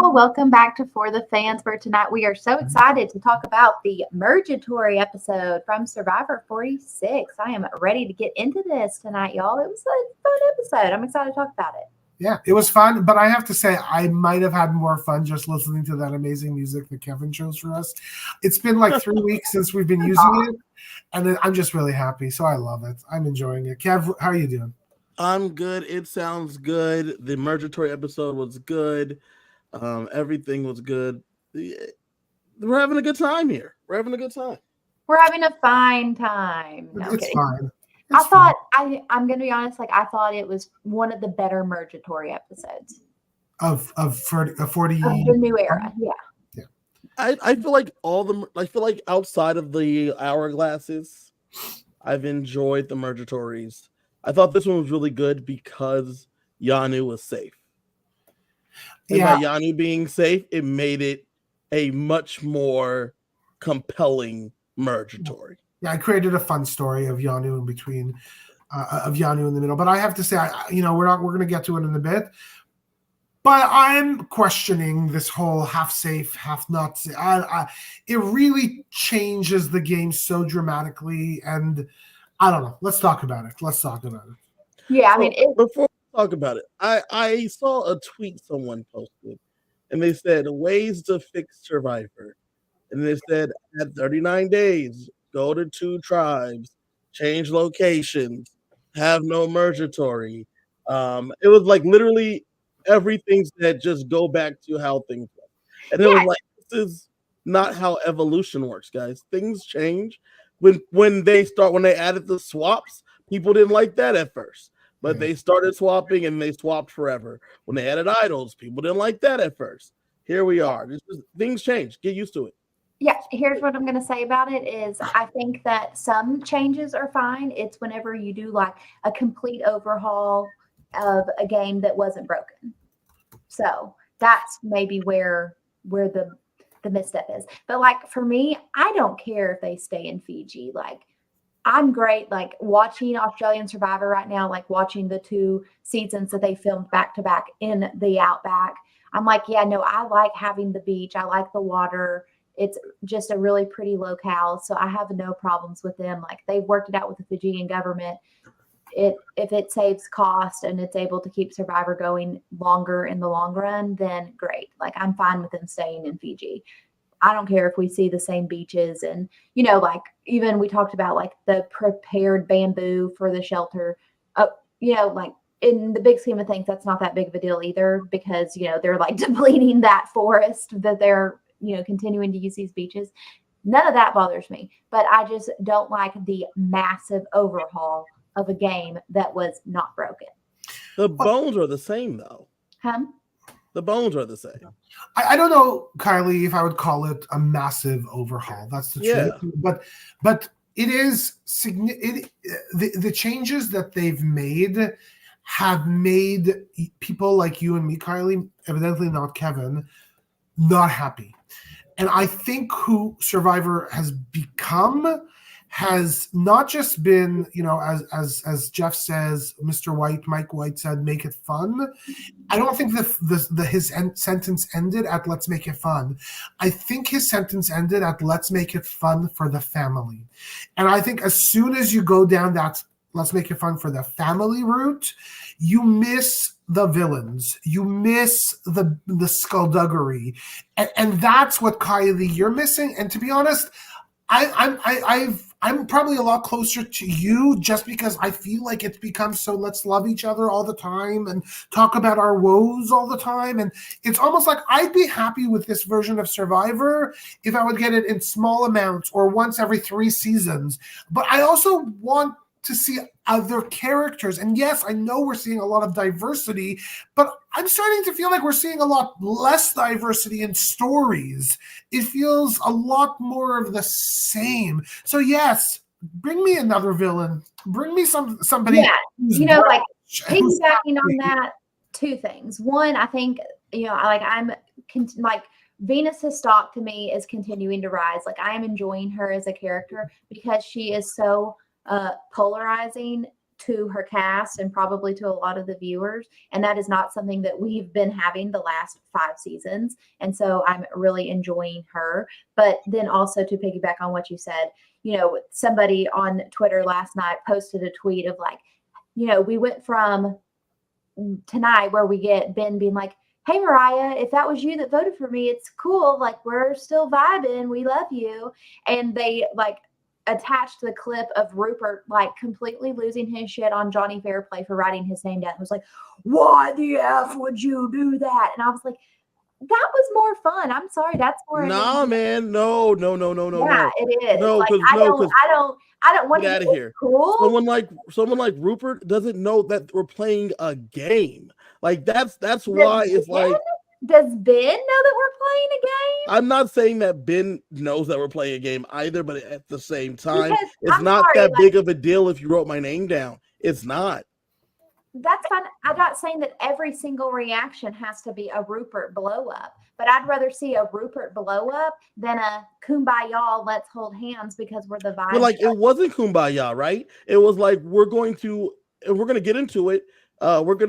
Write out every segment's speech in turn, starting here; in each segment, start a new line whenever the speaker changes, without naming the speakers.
y'all. Welcome back to For the Fans, where tonight we are so excited to talk about the Mergatory episode from Survivor 46. I am ready to get into this tonight, y'all. It was a fun episode. I'm excited to talk about it.
Yeah, it was fun, but I have to say I might have had more fun just listening to that amazing music that Kevin chose for us. It's been like 3 weeks since we've been using it, and I'm just really happy, so I love it. I'm enjoying it. Kev, how are you doing?
I'm good. It sounds good. The Mergatory episode was good. Everything was good. We're having a good time here. We're having a good time.
We're having a fine time. No,
It's fine.
I'm going to be honest, like I thought it was one of the better Mergatory episodes.
Of 40
of the new era, yeah.
I feel like outside of the hourglasses, I've enjoyed the Mergatories. I thought this one was really good because Yanu was safe. And by Yanu being safe, it made it a much more compelling Mergatory.
Yeah, I created a fun story of Yanu in between, of Yanu in the middle. But I have to say, we're going to get to it in a bit. But I'm questioning this whole half safe, half not safe. It really changes the game so dramatically, and I don't know. Let's talk about it.
Yeah,
before we talk about it, I saw a tweet someone posted, and they said ways to fix Survivor, and they said at 39 days, go to 2 tribes, change locations, have no Mergatory. It was like literally everything said just go back to how things were, and it was like this is not how evolution works, guys. Things change. When they added the swaps, people didn't like that at first, but they started swapping and they swapped forever. When they added idols, people didn't like that at first. Here we are. Things change. Get used to it.
Yeah, here's what I'm going to say about it is I think that some changes are fine. It's whenever you do like a complete overhaul of a game that wasn't broken. So that's maybe where the misstep is. But like for me, I don't care if they stay in Fiji. Like I'm great like watching Australian Survivor right now, like watching the 2 seasons that they filmed back to back in the Outback. I'm like, yeah, no, I like having the beach. I like the water. It's just a really pretty locale. So I have no problems with them. Like they've worked it out with the Fijian government. If it saves cost and it's able to keep Survivor going longer in the long run, then great. Like I'm fine with them staying in Fiji. I don't care if we see the same beaches and, like even we talked about like the prepared bamboo for the shelter. Like in the big scheme of things, that's not that big of a deal either because, they're like depleting that forest that they're, continuing to use these beaches. None of that bothers me, but I just don't like the massive overhaul of a game that was not broken.
The bones are the same though. The bones are the same.
I don't know, Kylie, if I would call it a massive overhaul. That's the truth. But it is the changes that they've made have made people like you and me, Kylie, evidently not Kevin, not happy. And I think who Survivor has become has not just been, as Jeff says, Mike White said, make it fun. I don't think his sentence ended at let's make it fun. I think his sentence ended at let's make it fun for the family. And I think as soon as you go down that let's make it fun for the family route, you miss the villains, you miss the skullduggery, and that's what Kylie you're missing. And to be honest, I'm probably a lot closer to you just because I feel like it's become so let's love each other all the time and talk about our woes all the time. And it's almost like I'd be happy with this version of Survivor if I would get it in small amounts or once every 3 seasons. But I also want to see other characters. And yes, I know we're seeing a lot of diversity, but I'm starting to feel like we're seeing a lot less diversity in stories. It feels a lot more of the same. So yes, bring me another villain. Bring me somebody.
Yeah, like piggybacking on that, 2 things. One, I think, Venus has stalked to me is continuing to rise. Like I am enjoying her as a character because she is so polarizing to her cast and probably to a lot of the viewers. And that is not something that we've been having the last 5 seasons. And so I'm really enjoying her. But then also to piggyback on what you said, somebody on Twitter last night posted a tweet of like, we went from tonight where we get Ben being like, hey, Mariah, if that was you that voted for me, it's cool. Like, we're still vibing. We love you. And they like attached the clip of Rupert like completely losing his shit on Johnny Fairplay for writing his name down. It was like, why the F would you do that? And I was like, that was more fun. I'm sorry. That's more.
Nah, man. No.
Yeah, it is.
No,
like,
because
I don't want
get
to
out of here.
Cool.
Someone like Rupert doesn't know that we're playing a game. Like that's why it's like.
Does Ben know that we're playing a game?
I'm not saying that Ben knows that we're playing a game either, but at the same time,
Because,
it's not that big of a deal if you wrote my name down. It's not.
That's fine. I'm not saying that every single reaction has to be a Rupert blow up, but I'd rather see a Rupert blow up than a kumbaya, let's hold hands because we're the vibe.
But like it wasn't kumbaya, right? It was like we're going to get into it.
Let's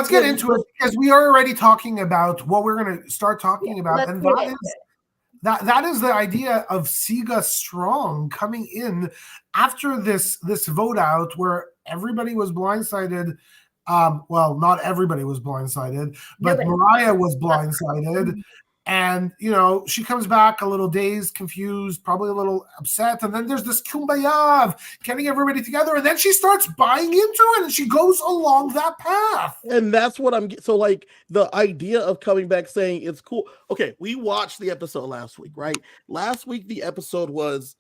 get into it because we are already talking about what we're going to start talking about, and that is the idea of Siga Strong coming in after this vote out where everybody was blindsided. Well, not everybody was blindsided, but Mariah was blindsided. And, she comes back a little dazed, confused, probably a little upset. And then there's this kumbaya of getting everybody together. And then she starts buying into it and she goes along that path.
And that's what so like the idea of coming back saying it's cool. Okay, we watched the episode last week, right? Last week, the episode was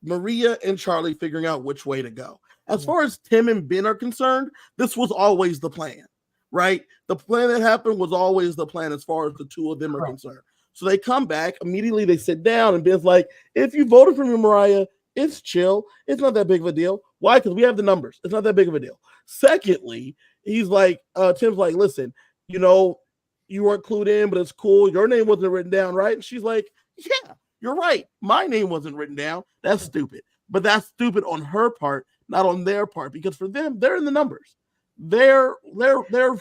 Maria and Charlie figuring out which way to go. As far as Tim and Ben are concerned, this was always the plan, right? The plan that happened was always the plan as far as the two of them are concerned. So they come back, immediately they sit down, and Ben's like, if you voted for me, Mariah, it's chill. It's not that big of a deal. Why? Because we have the numbers. It's not that big of a deal. Secondly, he's like, Tim's like, listen, you weren't clued in, but it's cool. Your name wasn't written down, right? And she's like, yeah, you're right. My name wasn't written down. That's stupid. But that's stupid on her part, not on their part, because for them, they're in the numbers. They're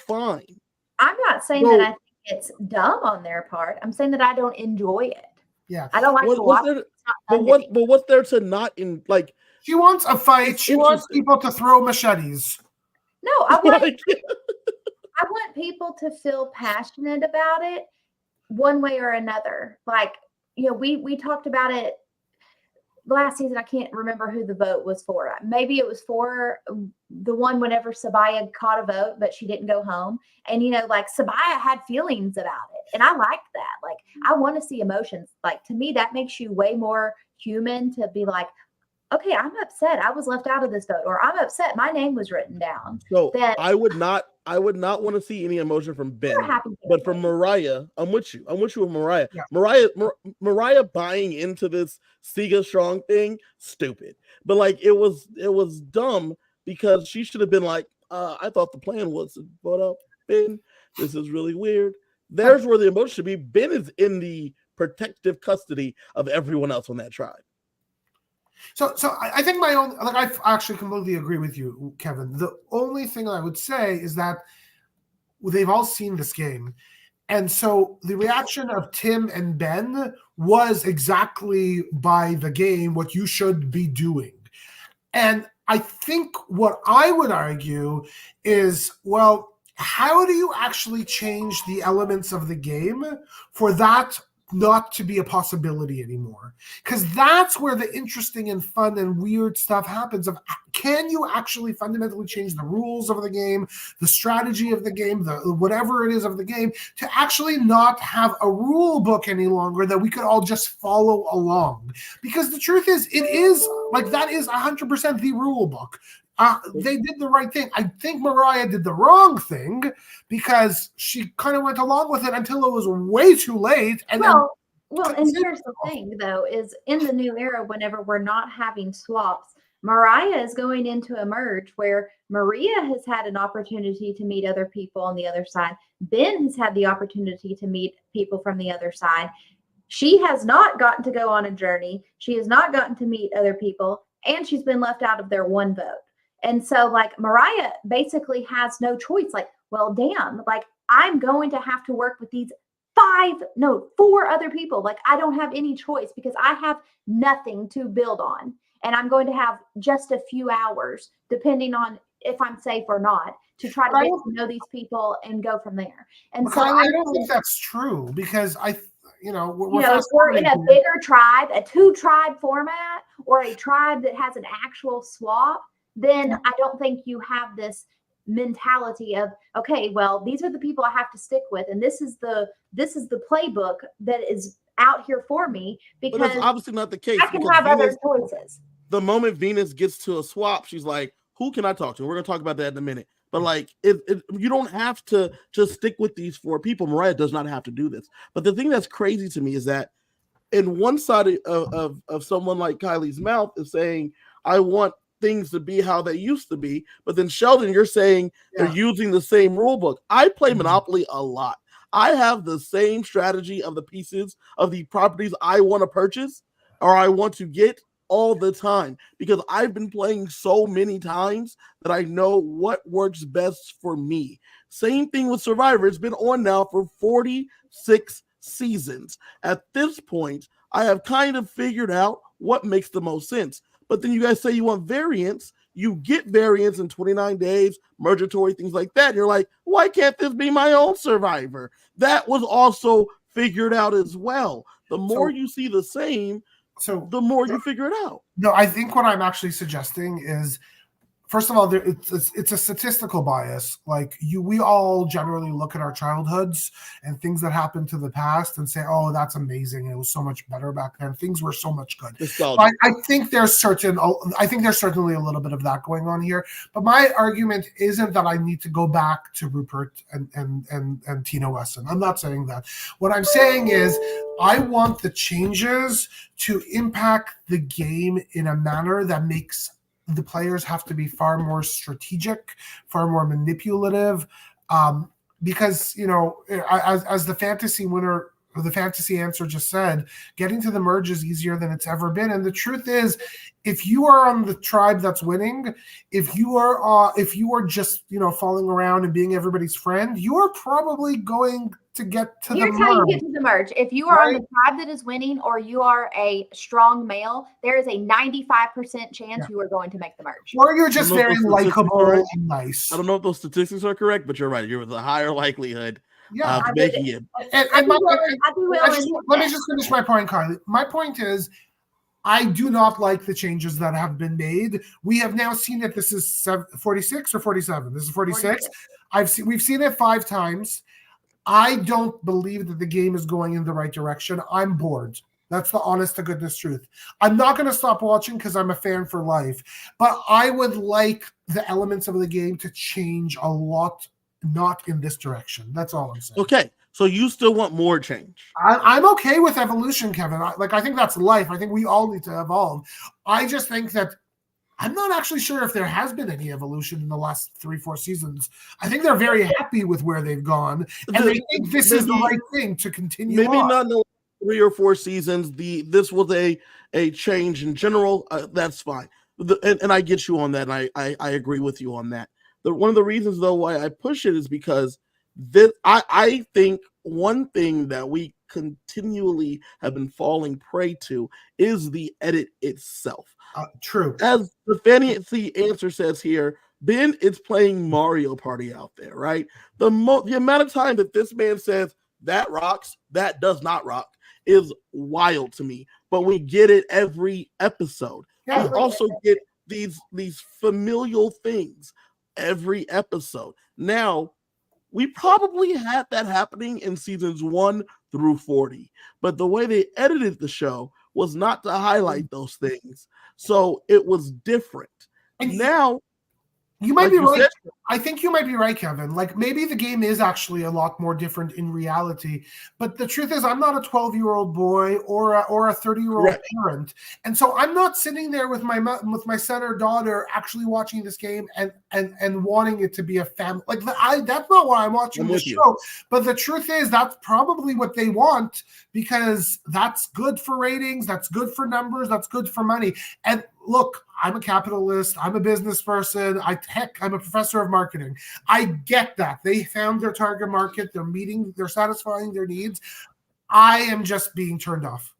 fine.
I'm not saying that I think it's dumb on their part. I'm saying that I don't enjoy it.
Yeah,
I don't like to watch it.
But what's there to not in like?
She wants a fight. She wants people to throw machetes.
No, I want people to feel passionate about it one way or another. Like, we talked about it last season. I can't remember who the vote was for. Maybe it was for the one whenever Sabaya caught a vote, but she didn't go home. And, like Sabaya had feelings about it. And I liked that. Like, I want to see emotions. Like, to me, that makes you way more human to be like, okay, I'm upset. I was left out of this vote, or I'm upset. My name was written down.
So I would not want to see any emotion from Ben, but from Mariah, I'm with you. I'm with you with Mariah. Yeah. Mariah buying into this Siga Strong thing, stupid. But like it was dumb because she should have been like, I thought the plan was to vote out Ben. This is really weird. There's where the emotion should be. Ben is in the protective custody of everyone else on that tribe.
So I think I actually completely agree with you, Kevin. The only thing I would say is that they've all seen this game. And so the reaction of Tim and Ben was exactly by the game what you should be doing. And I think what I would argue is, well, how do you actually change the elements of the game for that not to be a possibility anymore? Because that's where the interesting and fun and weird stuff happens. Of can you actually fundamentally change the rules of the game, the strategy of the game, the whatever it is of the game, to actually not have a rule book any longer that we could all just follow along? Because the truth is, it is like that is 100% the rule book. They did the right thing. I think Mariah did the wrong thing because she kind of went along with it until it was way too late. And
and here's the thing, though, is in the new era, whenever we're not having swaps, Mariah is going into a merge where Maria has had an opportunity to meet other people on the other side. Ben has had the opportunity to meet people from the other side. She has not gotten to go on a journey. She has not gotten to meet other people. and she's been left out of their one vote. And so like Mariah basically has no choice. Like, well, damn, like I'm going to have to work with these 4 other people. Like I don't have any choice because I have nothing to build on. And I'm going to have just a few hours, depending on if I'm safe or not, to try to get to know these people and go from there. And so
I don't think that's true because
if we're in a bigger tribe, a 2-tribe format, or a tribe that has an actual swap, then I don't think you have this mentality of, okay, well, these are the people I have to stick with, and this is the playbook that is out here for me, because
that's obviously not the case.
I can have other choices.
The moment Venus gets to a swap, she's like, who can I talk to? We're going to talk about that in a minute. But like, you don't have to just stick with these 4 people. Mariah does not have to do this. But the thing that's crazy to me is that in one side of someone like Kylie's mouth is saying, I want things to be how they used to be. But then Sheldon, you're saying they're using the same rule book. I play Monopoly a lot. I have the same strategy of the pieces of the properties I want to purchase or I want to get all the time, because I've been playing so many times that I know what works best for me. Same thing with Survivor. It's been on now for 46 seasons. At this point, I have kind of figured out what makes the most sense. But then you guys say you want variance. You get variance in 29 days, mergatory, things like that. And you're like, why can't this be my own Survivor? That was also figured out as well. The more you see the same, the more you figure it out.
No, I think what I'm actually suggesting is, first of all, it's a statistical bias. Like we all generally look at our childhoods and things that happened to the past and say, "Oh, that's amazing! It was so much better back then. Things were so much good." I think there's certainly a little bit of that going on here. But my argument isn't that I need to go back to Rupert and Tina Wesson. I'm not saying that. What I'm saying is, I want the changes to impact the game in a manner that makes the players have to be far more strategic, far more manipulative, because, as the fantasy winner, or the fantasy answer just said, getting to the merge is easier than it's ever been. And the truth is, if you are on the tribe that's winning, if you are just, falling around and being everybody's friend, you are probably going to get to the merge.
Here's how you get to the merge. If you are on the tribe that is winning, or you are a strong male, there is a 95% chance you are going to make the merge.
Or you're just very likable and nice.
I don't know if those statistics are correct, but you're right. You're with a higher likelihood of making it.
Let me just finish my point, Carly. My point is, I do not like the changes that have been made. We have now seen it. This is 46 or 47. This is 46. We've seen it 5 times. I don't believe that the game is going in the right direction. I'm bored. That's the honest to goodness truth. I'm not going to stop watching because I'm a fan for life, but I would like the elements of the game to change a lot, not in this direction. That's all I'm saying.
Okay. So you still want more change?
I'm okay with evolution, Kevin. I think that's life. I think we all need to evolve. I just think that I'm not actually sure if there has been any evolution in the last 3-4 seasons. I think they're very happy with where they've gone, and they think this is the right thing to continue.
Maybe not in the 3 or 4 seasons. This was a change in general. That's fine, and I get you on that. And I agree with you on that. One of the reasons though why I push it is because I think one thing that we continually have been falling prey to is the edit itself.
True.
As the fantasy answer says here, Ben is playing Mario Party out there, right? The amount of time that this man says that rocks, that does not rock, is wild to me. But we get it every episode.
Yeah.
We also get these familial things every episode. Now, we probably had that happening in seasons 1 through 40, but the way they edited the show was not to highlight those things. So it was different. And now,
you might be right. I think you might be right, Kevin. Like, maybe the game is actually a lot more different in reality. But the truth is, I'm not a 12-year-old boy or a 30-year-old parent, and so I'm not sitting there with my son or daughter actually watching this game and wanting it to be a family. Like, that's not why I'm watching the show. But the truth is, that's probably what they want, because that's good for ratings, that's good for numbers, that's good for money. And look, I'm a capitalist. I'm a business person. I'm a professor of marketing. I get that. They found their target market. They're satisfying their needs. I am just being turned off.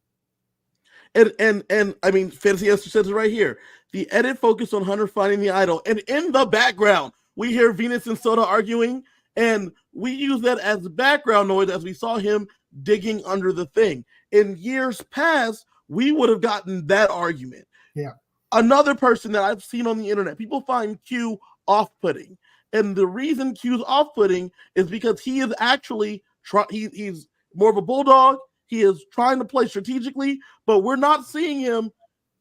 And I mean, Fantasy Esther says it right here. The edit focused on Hunter finding the idol, and in the background, we hear Venus and Soda arguing, and we use that as background noise as we saw him digging under the thing. In years past, we would have gotten that argument.
Yeah.
Another person that I've seen on the internet, people find Q off-putting, and the reason Q's off-putting is because he is actually he's more of a bulldog. He is trying to play strategically, but we're not seeing him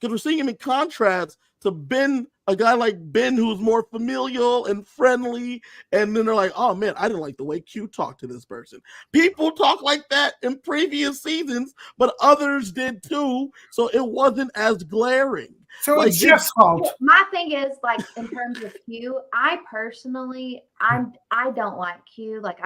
because we're seeing him in contrast to Ben, a guy like Ben who's more familial and friendly. And then they're like, oh man, I didn't like the way Q talked to this person. People talk like that in previous seasons, but others did too. So it wasn't as glaring.
So like, it's Jeff's fault.
My thing is, like, in terms of Q, I personally, I don't like Q. Like,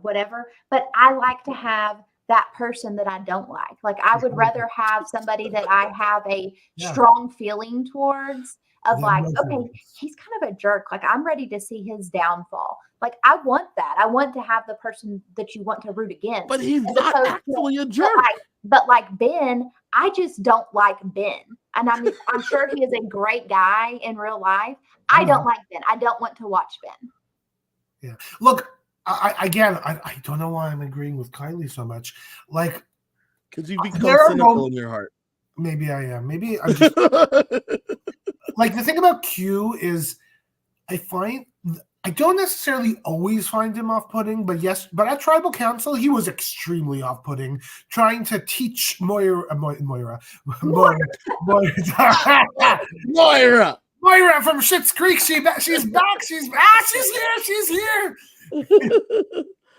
whatever. But I like to have that person that I don't like. Like, I would rather have somebody that I have a strong feeling towards of like, okay, he's kind of a jerk. Like, I'm ready to see his downfall. Like, I want that. I want to have the person that you want to root against.
But he's not actually a jerk.
But like Ben, I just don't like Ben. And I'm sure he is a great guy in real life. I don't like Ben. I don't want to watch Ben.
Yeah. Look, I don't know why I'm agreeing with Kylie so much. Like,
because you become cynical in your heart.
Maybe I am. Maybe I'm just like, the thing about Q is I don't necessarily always find him off-putting, but at Tribal Council, he was extremely off-putting, trying to teach Moira from Schitt's Creek. She's back. She's here.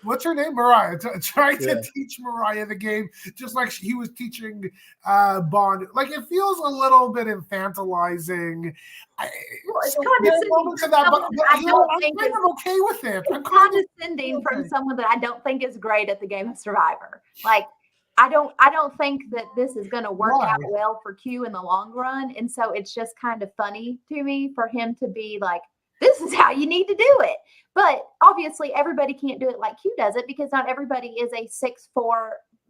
What's her name? Mariah. Trying to teach Mariah the game, just like he was teaching Bond. Like, it feels a little bit infantilizing.
It's condescending.
I'm okay with it.
I'm condescending from someone that I don't think is great at the game of Survivor. Like, I don't think that this is going to work out well for Q in the long run, and so it's just kind of funny to me for him to be like, this is how you need to do it. But obviously everybody can't do it like Q does it, because not everybody is a 6'4"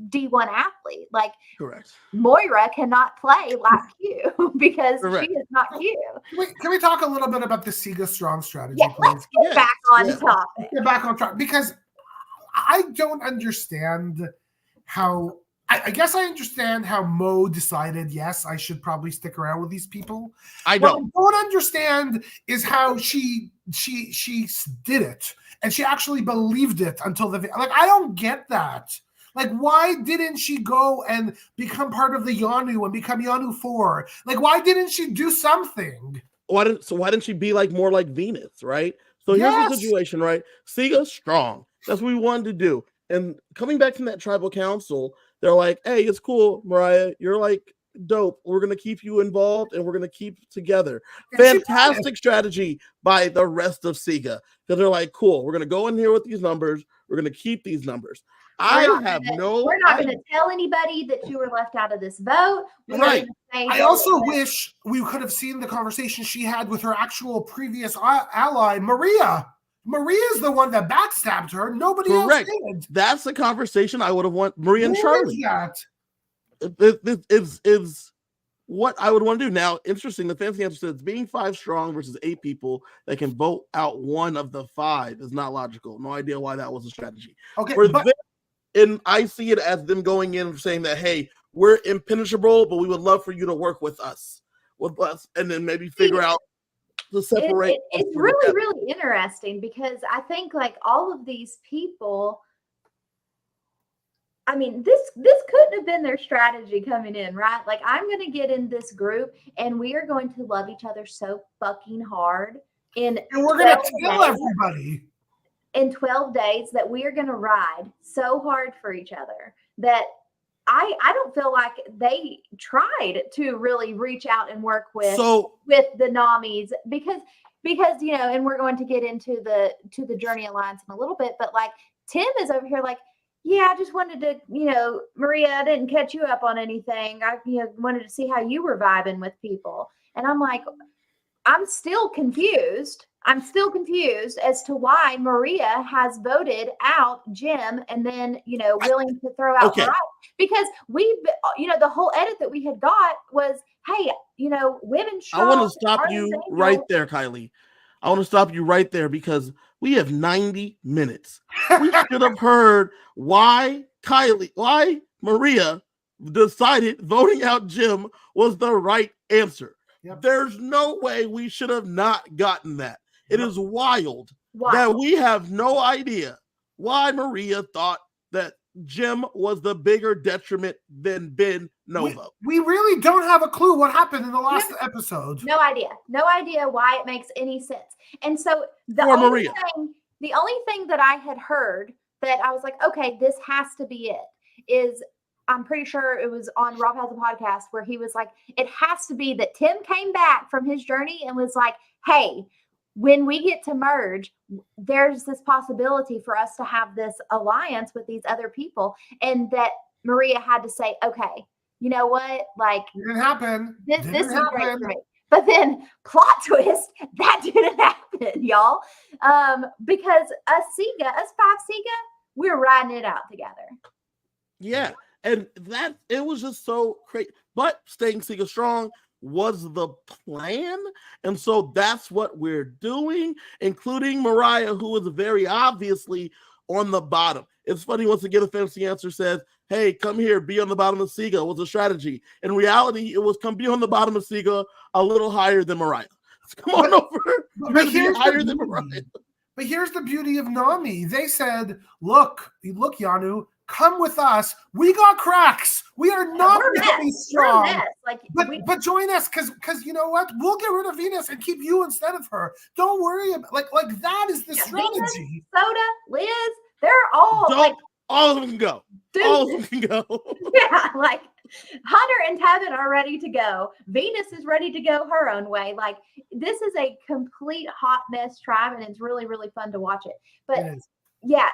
D1 athlete. Like,
correct.
Moira cannot play like Q because she is not Q.
Can we talk a little bit about the Siga strong strategy?
Yeah, let's get back on topic.
Get back on track, because I don't understand how. I guess I understand how Mo decided, yes, I should probably stick around with these people. What I don't understand is how she did it, and she actually believed it until I don't get that. Like, why didn't she go and become part of the Yanu and become Yanu 4? Like, why didn't she do something?
Why didn't she be like more like Venus, right? So here's the situation, right? Siga's strong. That's what we wanted to do. And coming back from that tribal council, they're like, hey, it's cool, Mariah. You're like dope. We're going to keep you involved and we're going to keep together. Fantastic strategy by the rest of Siga. Because they're like, cool, we're going to go in here with these numbers. We're going to keep these numbers. We're not going to
tell anybody that you were left out of this vote.
I also wish we could have seen the conversation she had with her actual previous ally, Maria. Maria's the one that backstabbed her. Nobody else did.
That's the conversation I would have wanted. Maria and Charlie.
Is
what I would want to do. Now, interesting, the fancy answer says being 5 strong versus 8 people that can vote out one of the 5 is not logical. No idea why that was a strategy.
Okay,
and I see it as them going in and saying that, hey, we're impenetrable, but we would love for you to work with us, and then maybe figure out to separate.
It's really, really interesting, because I think like all of these people, I mean, this couldn't have been their strategy coming in, right? Like, I'm going to get in this group and we are going to love each other so fucking hard. And
we're going to kill everybody.
In 12 days that we are going to ride so hard for each other that I don't feel like they tried to really reach out and work with the Namis because and we're going to get into the Journey Alliance in a little bit, but like Tim is over here like, yeah, I just wanted to, Maria, I didn't catch you up on anything. I wanted to see how you were vibing with people. And I'm like, I'm still confused. I'm still confused as to why Maria has voted out Jim and then, willing to throw out Mariah. Because the whole edit that we had got was, hey, women strong.
I want to stop you right there, Kylie. I want to stop you right there because we have 90 minutes. We should have heard why Maria decided voting out Jim was the right answer. Yep. There's no way we should have not gotten that. It is wild that we have no idea why Maria thought that Jim was the bigger detriment than Ben Nova.
We really don't have a clue what happened in the last episode.
No idea. No idea why it makes any sense. And so the only thing that I had heard that I was like, okay, this has to be it, is I'm pretty sure it was on Rob Has a Podcast where he was like, it has to be that Tim came back from his journey and was like, hey, when we get to merge, there's this possibility for us to have this alliance with these other people. And that Maria had to say, okay, you know what? Like,
it didn't happen.
This is great for me. But then plot twist, that didn't happen, y'all. Because us five Sega, we're riding it out together.
Yeah. And that, it was just so crazy. But staying Sega strong was the plan. And so that's what we're doing, including Mariah, who is very obviously on the bottom. It's funny, once again, a fancy answer says, hey, come here, be on the bottom of Sega was a strategy. In reality, it was come be on the bottom of Sega a little higher than Mariah. Come on over.
But here's the beauty of Nami. They said, look, Yanu, come with us. We got cracks. We are not really strong. But join us because you know what? We'll get rid of Venus and keep you instead of her. Don't worry about like that is the strategy.
Venus, Soda, Liz, they're all
all of them can go. Dude. All of them can go.
Yeah, like Hunter and Tevin are ready to go. Venus is ready to go her own way. Like, this is a complete hot mess tribe, and it's really, really fun to watch it. But yeah,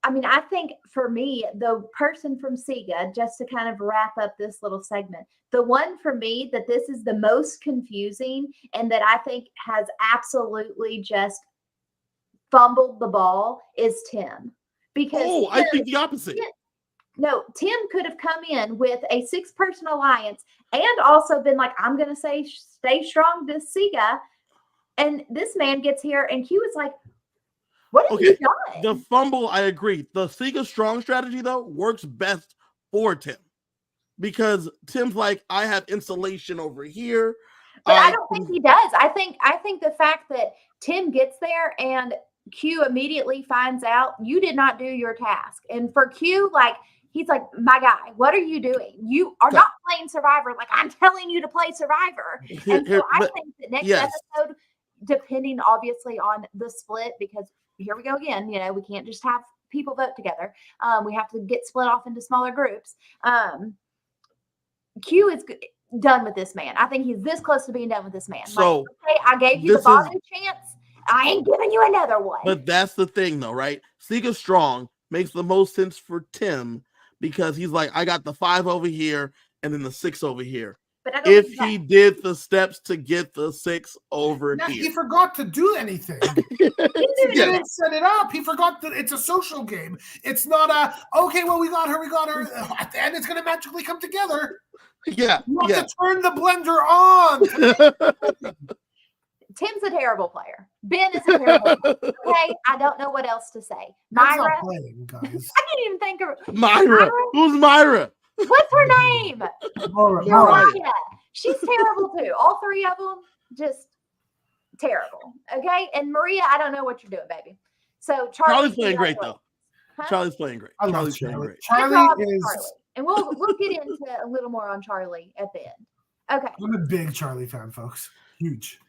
I mean, I think for me, the person from Sega, just to kind of wrap up this little segment, the one for me that this is the most confusing and that I think has absolutely just fumbled the ball is Tim. Because
I think the opposite.
Tim could have come in with a 6-person alliance and also been like, I'm going to say stay strong to Sega. And this man gets here and Q is like, what have you done?
The fumble, I agree. The Sega strong strategy, though, works best for Tim. Because Tim's like, I have insulation over here.
But I don't think he does. I think the fact that Tim gets there and Q immediately finds out you did not do your task. And for Q, like, he's like, my guy, what are you doing? You are not playing Survivor. Like, I'm telling you to play Survivor. And so I think that next episode, depending obviously on the split, because here we go again, we can't just have people vote together. We have to get split off into smaller groups. Q is done with this man. I think he's this close to being done with this man.
So,
like, okay, I gave you the bottom chance. I ain't giving you another one.
But that's the thing, though, right? Sega strong makes the most sense for Tim because he's like, I got the 5 over here and then the 6 over here. But if he did the steps to get the 6 over here,
he forgot to do anything. He didn't set it up. He forgot that it's a social game. It's not okay. Well, we got her. At the end, it's going to magically come together.
Yeah,
you have to turn the blender on.
Tim's a terrible player. Ben is a terrible player. Okay, I don't know what else to say. Myra,
playing, guys.
I can't even think of
Myra. Who's Myra?
What's her name? Mariah. She's terrible too. All 3 of them, just terrible. Okay, and Maria, I don't know what you're doing, baby. So
Charlie's playing great though. Huh? Charlie's playing great.
Charlie's
playing great.
Charlie is,
and we'll get into a little more on Charlie at the end. Okay,
I'm a big Charlie fan, folks. Huge.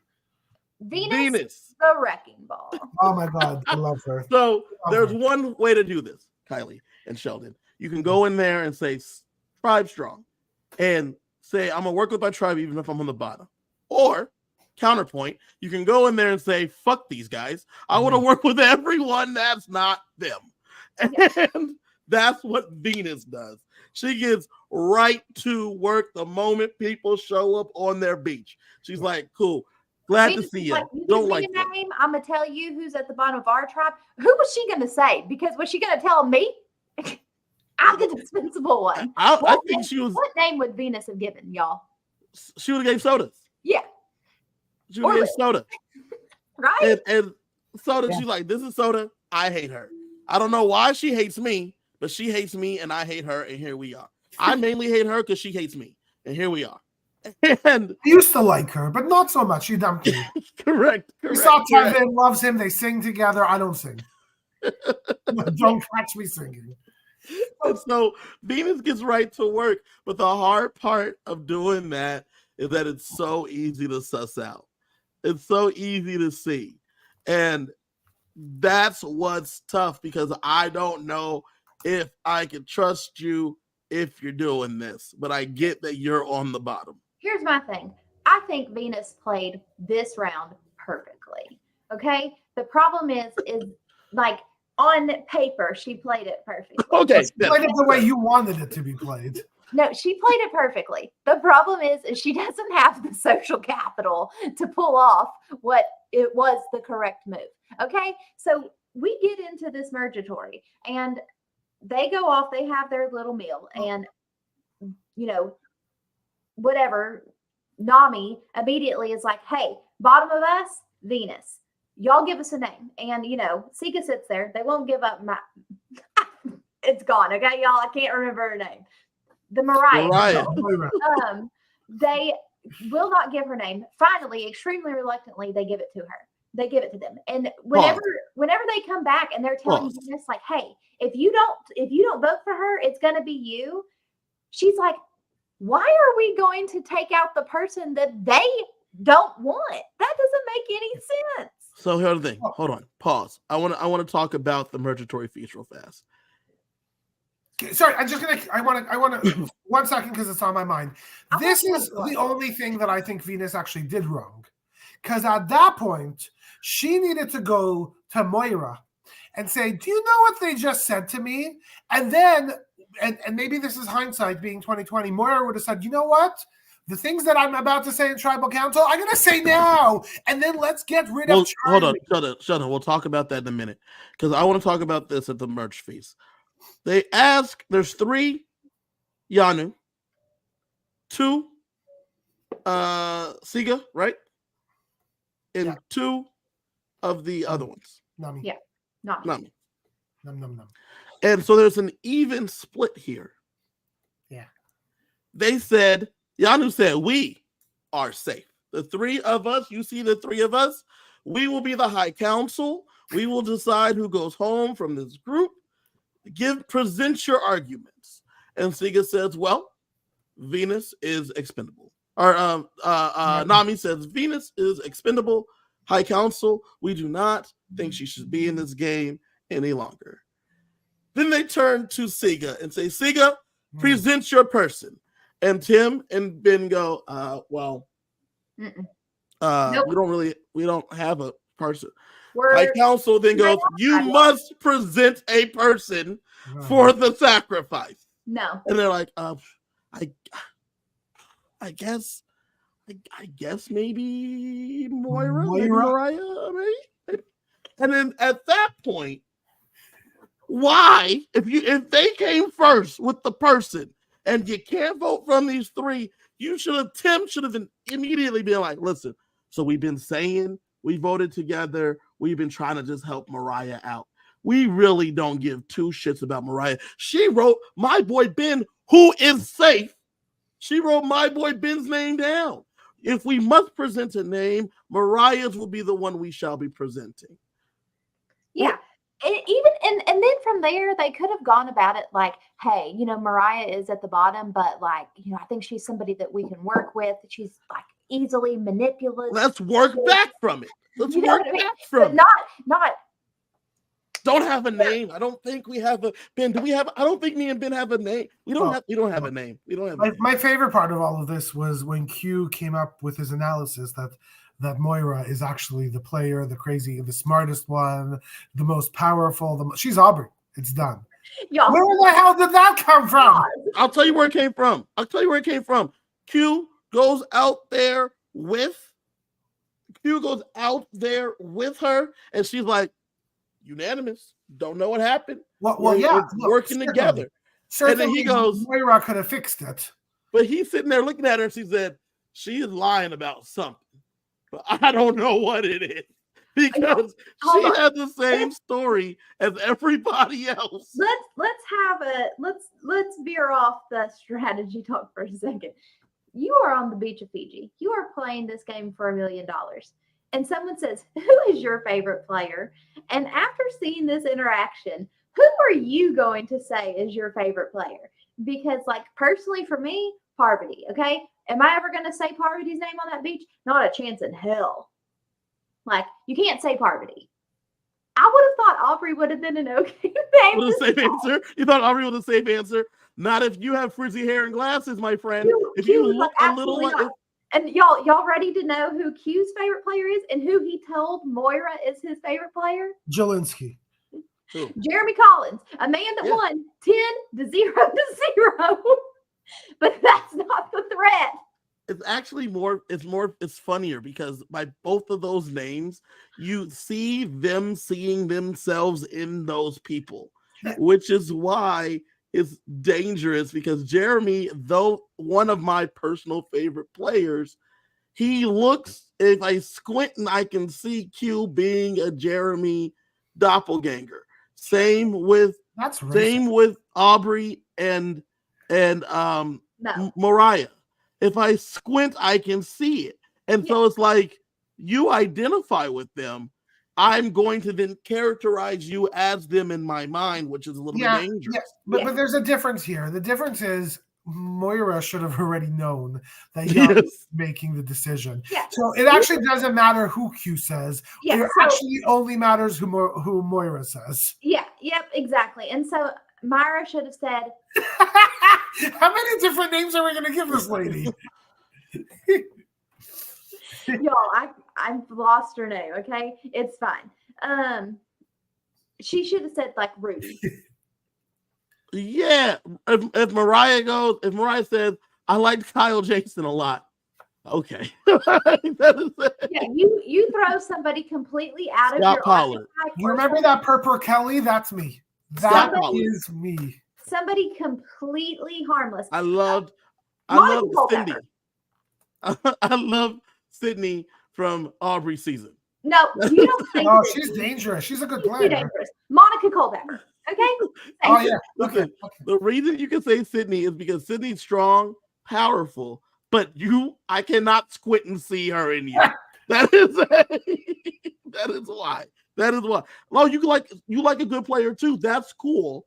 Venus, the wrecking ball.
Oh my God, I love her.
So there's one way to do this, Kylie and Sheldon. You can go in there and say tribe strong and say, I'm gonna work with my tribe even if I'm on the bottom. Or counterpoint, you can go in there and say, fuck these guys. I want to work with everyone that's not them. And that's what Venus does. She gets right to work the moment people show up on their beach. She's like, cool. Glad
Venus
to see
is
you.
like, you
Don't
give
like
me
them.
a name, I'm gonna tell you who's at the bottom of our tribe. Who was she gonna say? Because was she gonna tell me? I'm the dispensable one.
I think she was.
What name would Venus have given y'all?
She would have gave sodas.
Yeah,
She would have gave soda.
right.
And soda, she's like, this is soda. I hate her. I don't know why she hates me, but she hates me and I hate her. And here we are. I mainly hate her because she hates me. And here we are. And
I used to like her, but not so much. She dumped me.
correct.
We saw Tevin loves him. They sing together. I don't sing. Don't catch me singing.
And so Venus gets right to work. But the hard part of doing that is that it's so easy to suss out. It's so easy to see. And that's what's tough because I don't know if I can trust you if you're doing this. But I get that you're on the bottom.
Here's my thing. I think Venus played this round perfectly. Okay. The problem is like on paper, she played it perfectly.
Okay.
She played it the way you wanted it to be played.
No, she played it perfectly. The problem is she doesn't have the social capital to pull off what it was the correct move. Okay. So we get into this mergatory and they go off, they have their little meal and, whatever, Nami immediately is like, hey, bottom of us, Venus, y'all give us a name. And, Sika sits there. They won't give up my, it's gone. Okay, y'all, I can't remember her name. The Mariah. They will not give her name. Finally, extremely reluctantly, they give it to her. They give it to them. And whenever they come back and they're telling Venus, like, hey, if you don't vote for her, it's gonna be you. She's like, why are we going to take out the person that they don't want? That doesn't make any sense.
So here's the thing. Hold on. Pause. I want to talk about the mergatory feast real fast.
Sorry, I want to 1 second because it's on my mind. This is the only thing that I think Venus actually did wrong. Because at that point, she needed to go to Moira and say, do you know what they just said to me? And then, and maybe this is hindsight being 2020, Moira would have said, you know what? The things that I'm about to say in tribal council, I'm going to say now. And then let's get rid of Charlie.
Hold on, shut up. We'll talk about that in a minute. Because I want to talk about this at the merch feast. They ask, there's 3 Yanu, 2 Siga, right? And 2 of the other ones.
Nami.
Yeah,
Nami.
Num.
And so there's an even split here.
Yeah.
They said, Yanu said, we are safe. The 3 of us, you see the 3 of us, we will be the high council. We will decide who goes home from this group. Present your arguments. And Siga says, well, Venus is expendable. Or Nami says, Venus is expendable. High Council, we do not think she should be in this game any longer. Then they turn to Siga and say, Siga, present your person. And Tim and Ben go,
Nope.
we don't have a person.
We're,
High Council then goes, you must present a person for the sacrifice.
No.
And they're like, I guess maybe Moira? Maybe Mariah, maybe? And then at that point, why, if they came first with the person and you can't vote from these 3, Tim should have immediately been like, listen, so we've been saying we voted together. We've been trying to just help Mariah out. We really don't give 2 shits about Mariah. She wrote my boy Ben, who is safe. She wrote my boy Ben's name down. If we must present a name, Mariah's will be the one we shall be presenting.
Yeah. And then from there, they could have gone about it like, hey, Mariah is at the bottom, but like, I think she's somebody that we can work with. She's like easily manipulative.
Let's work back from it. Let's work back from
it. Not.
Don't have a name. I don't think we have a Ben. Do we have? I don't think me and Ben have a name. We don't have a name. We don't have.
My favorite part of all of this was when Q came up with his analysis that Moira is actually the player, the smartest one, the most powerful. She's Aubrey. It's done.
Y'all,
Where the hell did that come from?
I'll tell you where it came from. Q goes out there with her, and she's like, unanimous. Don't know what happened.
Well, yeah,
we're working together.
Certainly,
And then he goes,
Moira could have fixed it.
but he's sitting there looking at her, and she said, she is lying about something, but I don't know what it is. Because she has the same story as everybody else.
Let's veer off the strategy talk for a second. You are on the beach of Fiji. You are playing this game for $1 million. And someone says, who is your favorite player? And after seeing this interaction, who are you going to say is your favorite player? Because, like, personally for me, Parvati, okay? Am I ever going to say Parvati's name on that beach? Not a chance in hell. Like, you can't say Parvati. I would have thought Aubrey would have been an okay name.
With the same answer? You thought Aubrey was the same answer? Not if you have frizzy hair and glasses, my friend. If you look a little like...
And y'all ready to know who Q's favorite player is and who he told Moira is his favorite player?
Jelinski.
Jeremy Collins, a man that won 10-0. But that's not the threat.
It's actually it's funnier because by both of those names, you see them seeing themselves in those people, which is why it's dangerous, because Jeremy, though one of my personal favorite players, he looks, if I squint and I can see Q being a Jeremy doppelganger. Same with Aubrey and Mariah. If I squint, I can see it. And so it's like, you identify with them. I'm going to then characterize you as them in my mind, which is a little bit dangerous.
Yes. But there's a difference here. The difference is Moira should have already known that Yanu was making the decision.
Yeah.
So it actually doesn't matter who Q says.
Yeah,
it actually only matters who Moira says.
Yeah, yep, exactly. And so Myra should have said,
how many different names are we going to give this lady?
Y'all, I've lost her name, okay? It's fine. She should have said, like, Rudy.
Yeah. If Mariah says, I liked Kyle Jason a lot. Okay.
Yeah, you throw somebody completely out of your
Pollard.
You remember that Purple Kelly? That's me. That is me.
Somebody completely harmless.
I loved Cindy. I love Sydney from Aubrey's season.
No, you don't think
she's dangerous. She's a good player.
Dangerous. Monica Colbecker. Okay?
Okay. The reason you can say Sydney is because Sydney's strong, powerful, but I cannot squint and see her in you. That is why. Oh, you like a good player too. That's cool.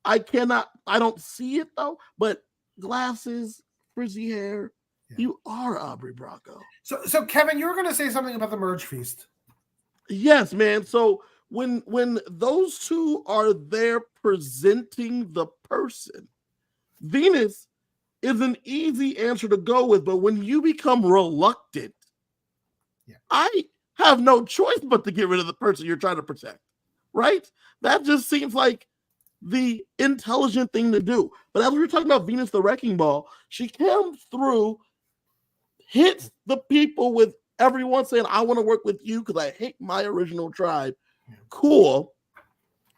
I don't see it though, but glasses, frizzy hair, you are Aubrey Bracco.
So Kevin, you were going to say something about the merge feast.
Yes, man. So when those two are there presenting the person, Venus is an easy answer to go with, but when you become reluctant, I have no choice but to get rid of the person you're trying to protect, right? That just seems like the intelligent thing to do. But as we were talking about Venus the Wrecking Ball, she comes through, hits the people with everyone saying, I want to work with you because I hate my original tribe. Cool.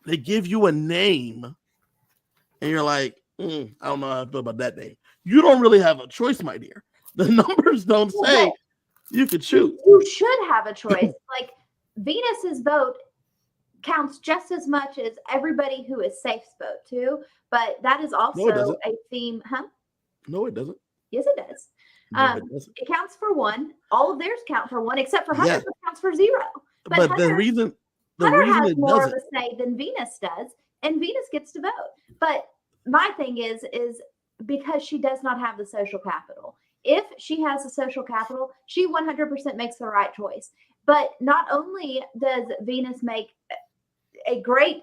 They give you a name, and you're like, I don't know how I feel about that name. You don't really have a choice, my dear. The numbers don't say you could choose.
You should have a choice. Like, Venus's vote counts just as much as everybody who is safe's vote too, but that is also a theme.
No, it doesn't.
Yes, it does. It counts for one. All of theirs count for one, except for Hunter, which counts for 0.
But Hunter, the reason
has
it
more
doesn't.
of a say than Venus does, and Venus gets to vote. But my thing is because she does not have the social capital. If she has the social capital, she 100% makes the right choice. But not only does Venus make a great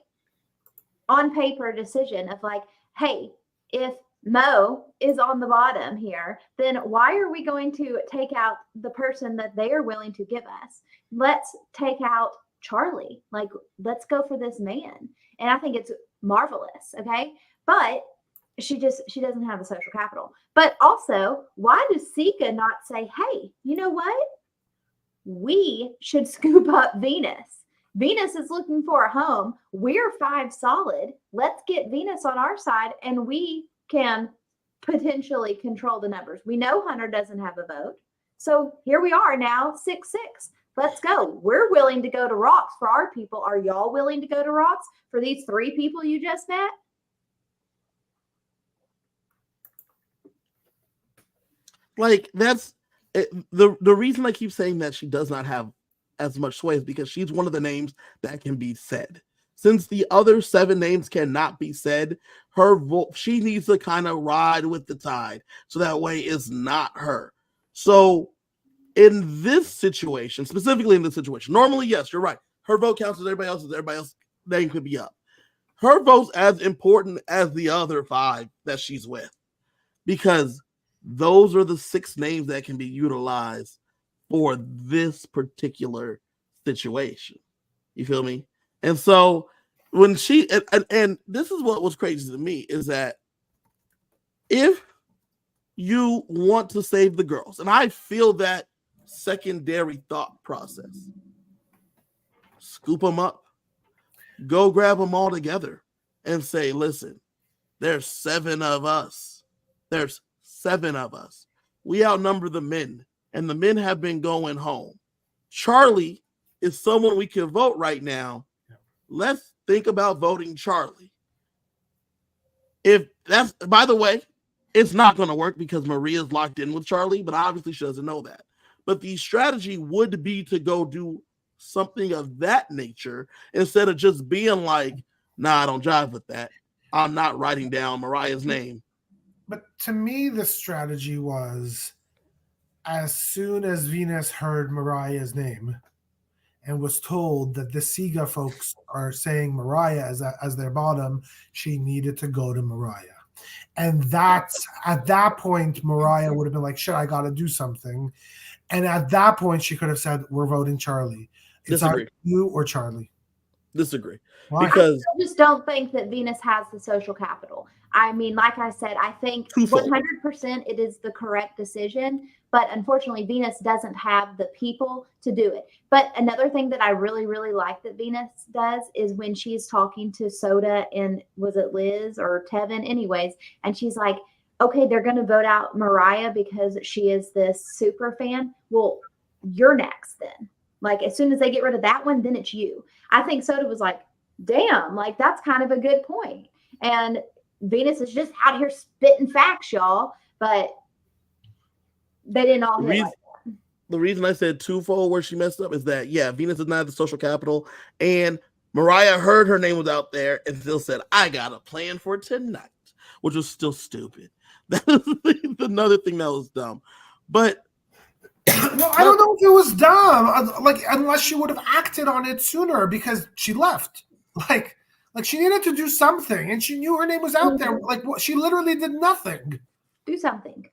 on paper decision of like, hey, if Mo is on the bottom here, then why are we going to take out the person that they are willing to give us? Let's take out Charlie. Like, let's go for this man. And I think it's marvelous. Okay. But she doesn't have the social capital. But also, why does Sika not say, hey, you know what? We should scoop up Venus. Venus is looking for a home. We're 5 solid. Let's get Venus on our side and we can potentially control the numbers. We know Hunter doesn't have a vote. So here we are now, 6-6. Let's go. We're willing to go to rocks for our people. Are y'all willing to go to rocks for these 3 people you just met?
Like, that's the reason I keep saying that she does not have as much sway is because she's one of the names that can be said. Since the other 7 names cannot be said, her vote, she needs to kind of ride with the tide, so that way it's not her. So in this situation, specifically in this situation, normally, yes, you're right. Her vote counts as everybody else's name could be up. Her vote's as important as the other 5 that she's with, because those are the 6 names that can be utilized for this particular situation. You feel me? And so when she, and this is what was crazy to me, is that if you want to save the girls, and I feel that secondary thought process, scoop them up, go grab them all together and say, listen, there's 7 of us. There's 7 of us. We outnumber the men, and the men have been going home. Charlie is someone we can vote right now. Let's think about voting Charlie. If that's, by the way, it's not going to work because Maria's locked in with Charlie, but obviously she doesn't know that. But the strategy would be to go do something of that nature instead of just being like, nah, I don't jive with that. I'm not writing down Mariah's name.
But to me, the strategy was, as soon as Venus heard Mariah's name and was told that the Siga folks are saying Mariah as their bottom, she needed to go to Mariah. And that's, at that point, Mariah would have been like, shit, I got to do something. And at that point, she could have said, we're voting Charlie. It's either you or Charlie.
Disagree.
Why?
Because
I just don't think that Venus has the social capital. I mean, like I said, I think 100% it is the correct decision, but unfortunately, Venus doesn't have the people to do it. But another thing that I really, really like that Venus does is when she's talking to Soda and, was it Liz or Tevin? Anyways, and she's like, okay, they're going to vote out Mariah because she is this super fan. Well, you're next then. Like, as soon as they get rid of that one, then it's you. I think Soda was like, damn, like, that's kind of a good point. And Venus is just out here spitting facts, y'all, but they didn't all hit like that.
The reason I said twofold where she messed up is that, yeah, Venus is not the social capital, and Mariah heard her name was out there and still said, I got a plan for tonight, which was still stupid. That was another thing that was dumb. But
well, I don't know if it was dumb, like, unless she would have acted on it sooner because she left. Like she needed to do something, and she knew her name was out there. Like, she literally did nothing.
Do something.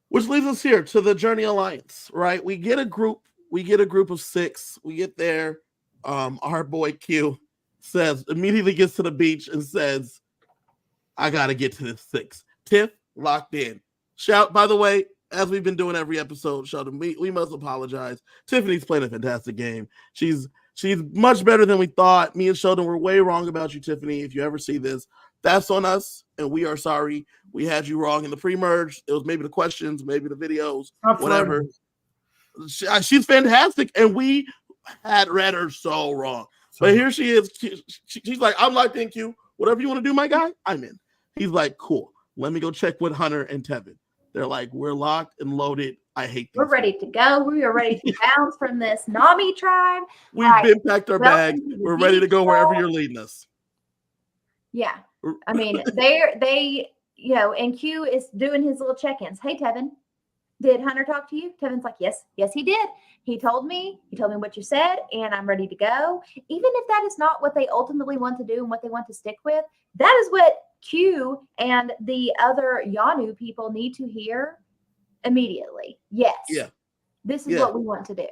Which leads us here to the Journey Alliance, right? We get a group of 6. We get there. Our boy Q immediately gets to the beach and says, I gotta get to this 6. Tiff locked in. Shout, by the way, as we've been doing every episode, Sheldon, we must apologize. Tiffany's playing a fantastic game. She's much better than we thought. Me and Sheldon were way wrong about you, Tiffany. If you ever see this, that's on us, and we are sorry. We had you wrong in the pre-merge. It was maybe the questions, maybe the videos, whatever. She's fantastic, and we had read her so wrong. But here she is. She's like, I'm locked in, Q. Whatever you want to do, my guy, I'm in. He's like, cool. Let me go check with Hunter and Tevin. They're like, we're locked and loaded. I hate these.
We're ready to go. We are ready to bounce from this Nami tribe.
We've been packed our bag. We're ready to go wherever you're leading us.
Yeah. I mean, they, and Q is doing his little check-ins. Hey, Tevin, did Hunter talk to you? Tevin's like, yes, he did. He told me what you said, and I'm ready to go. Even if that is not what they ultimately want to do and what they want to stick with, that is what Q and the other Yanu people need to hear immediately. Yes.
Yeah.
This is what we want to do.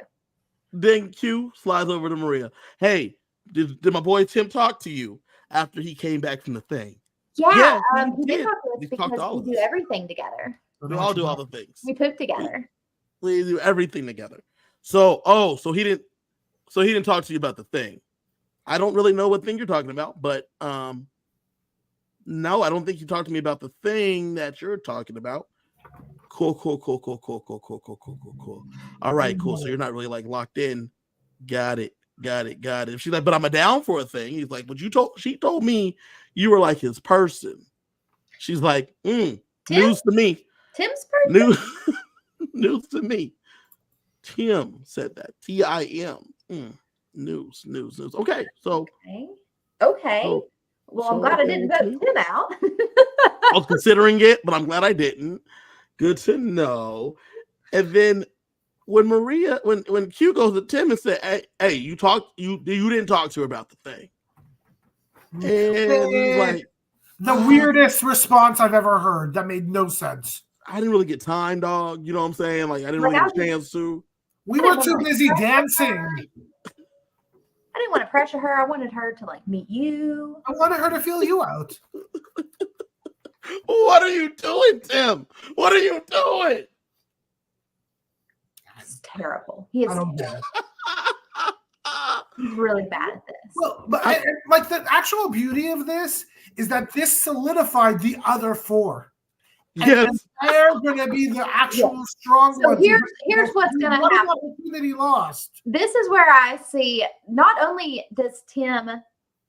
Then Q slides over to Maria. Hey, did my boy Tim talk to you after he came back from the thing?
Yeah,
he
he did
did.
talk to us
He talked
because
to all
we
of
do
us.
everything together.
We all do all the things.
We poop together.
We do everything together. So he didn't talk to you about the thing. I don't really know what thing you're talking about, but no, I don't think you talked to me about the thing that you're talking about. Cool. All right, cool. So you're not really like locked in. Got it. She's like, but I'm a down for a thing. He's like, but she told me you were like his person. She's like, news to me.
Tim's person?
News to me. Tim said that. Tim. News. Okay, so
okay.
So,
well, I'm glad I didn't vote Tim out.
I was considering it, but I'm glad I didn't. Good to know. And then when Q goes to Tim and said, "Hey, you didn't talk to her about the thing," and he's like,
the weirdest response I've ever heard. That made no sense.
I didn't really get time, dog. You know what I'm saying? Like I didn't really get a chance to.
We were too busy dancing.
I didn't want to pressure her. I wanted her to like meet you.
I wanted her to feel you out.
What are you doing, Tim? What are you doing?
That's terrible. He is he's really bad at this.
Well, but like the actual beauty of this is that this solidified the other four.
Yes.
And they're going to be the actual strong
so
ones.
Here's what's going to happen.
Opportunity lost.
This is where I see not only does Tim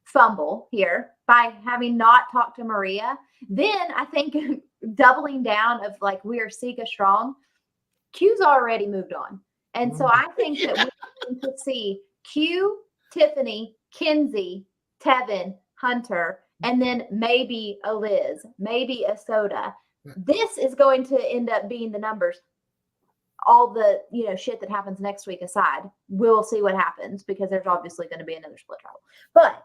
fumble here by having not talked to Maria, then I think doubling down of like we are Sika strong. Q's already moved on. And so I think that we're going to see Q, Tiffany, Kinsey, Tevin, Hunter, and then maybe a Liz, maybe a Soda. This is going to end up being the numbers. All the shit that happens next week aside, we'll see what happens because there's obviously going to be another split travel. But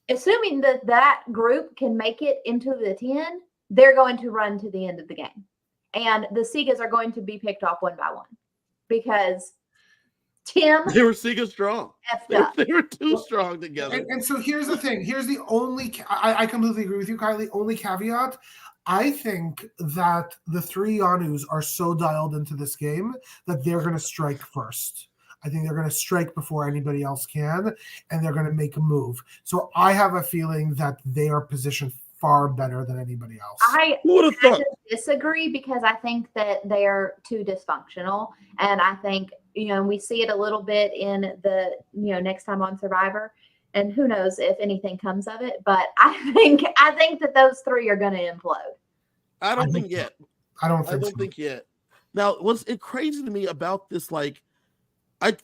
assuming that group can make it into the 10, they're going to run to the end of the game. And the Sigas are going to be picked off one by one because Tim.
They were Sika strong.
They
were too strong together.
And so here's the thing. Here's the only, I completely agree with you, Kylie. Only caveat. I think that the three Yanus are so dialed into this game that they're going to strike first. I think they're going to strike before anybody else can, and they're going to make a move. So I have a feeling that they are positioned far better than anybody else.
I disagree because I think that they are too dysfunctional. And I think, we see it a little bit in the, next time on Survivor. And who knows if anything comes of it, but I think that those three are going to implode.
I don't think yet.
I don't think
yet. Now, what's crazy to me about this? Like,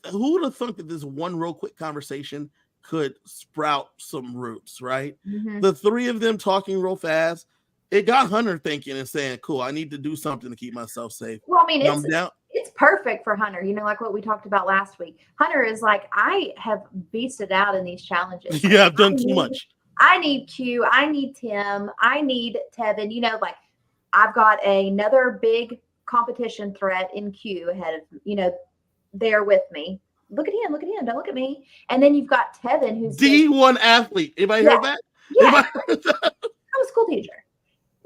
who would have thought that this one real quick conversation could sprout some roots, right?
Mm-hmm.
The three of them talking real fast, it got Hunter thinking and saying, "Cool, I need to do something to keep myself safe."
Well, I mean, it's perfect for Hunter. Like what we talked about last week. Hunter is like, I have beasted out in these challenges.
Yeah, I've done too much.
I need Q. I need Tim. I need Tevin. Like I've got another big competition threat in Q ahead of, there with me. Look at him. Don't look at me. And then you've got Tevin, who's
D1 athlete. Anybody heard that?
Yeah. I'm a school teacher.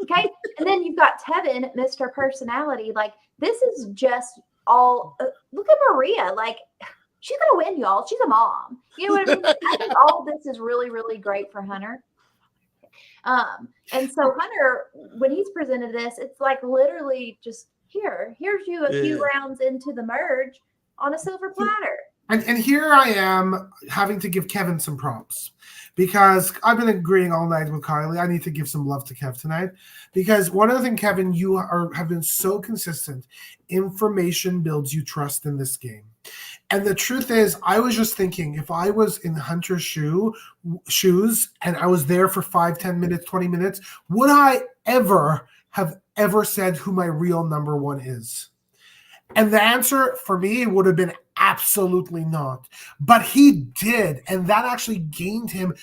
Okay. And then you've got Tevin, Mr. Personality. Like, this is just all, look at Maria. Like, she's going to win, y'all. She's a mom. You know what I mean? I think all of this is really, really great for Hunter. And so Hunter, when he's presented this, it's like literally just here's you a few rounds into the merge on a silver platter.
And here I am having to give Kevin some props because I've been agreeing all night with Kylie. I need to give some love to Kev tonight because one other thing, Kevin, you have been so consistent. Information builds you trust in this game. And the truth is, I was just thinking, if I was in Hunter's shoes and I was there for 5, 10 minutes, 20 minutes, would I have said who my real number one is? And the answer for me would have been absolutely not. But he did, and that actually gained him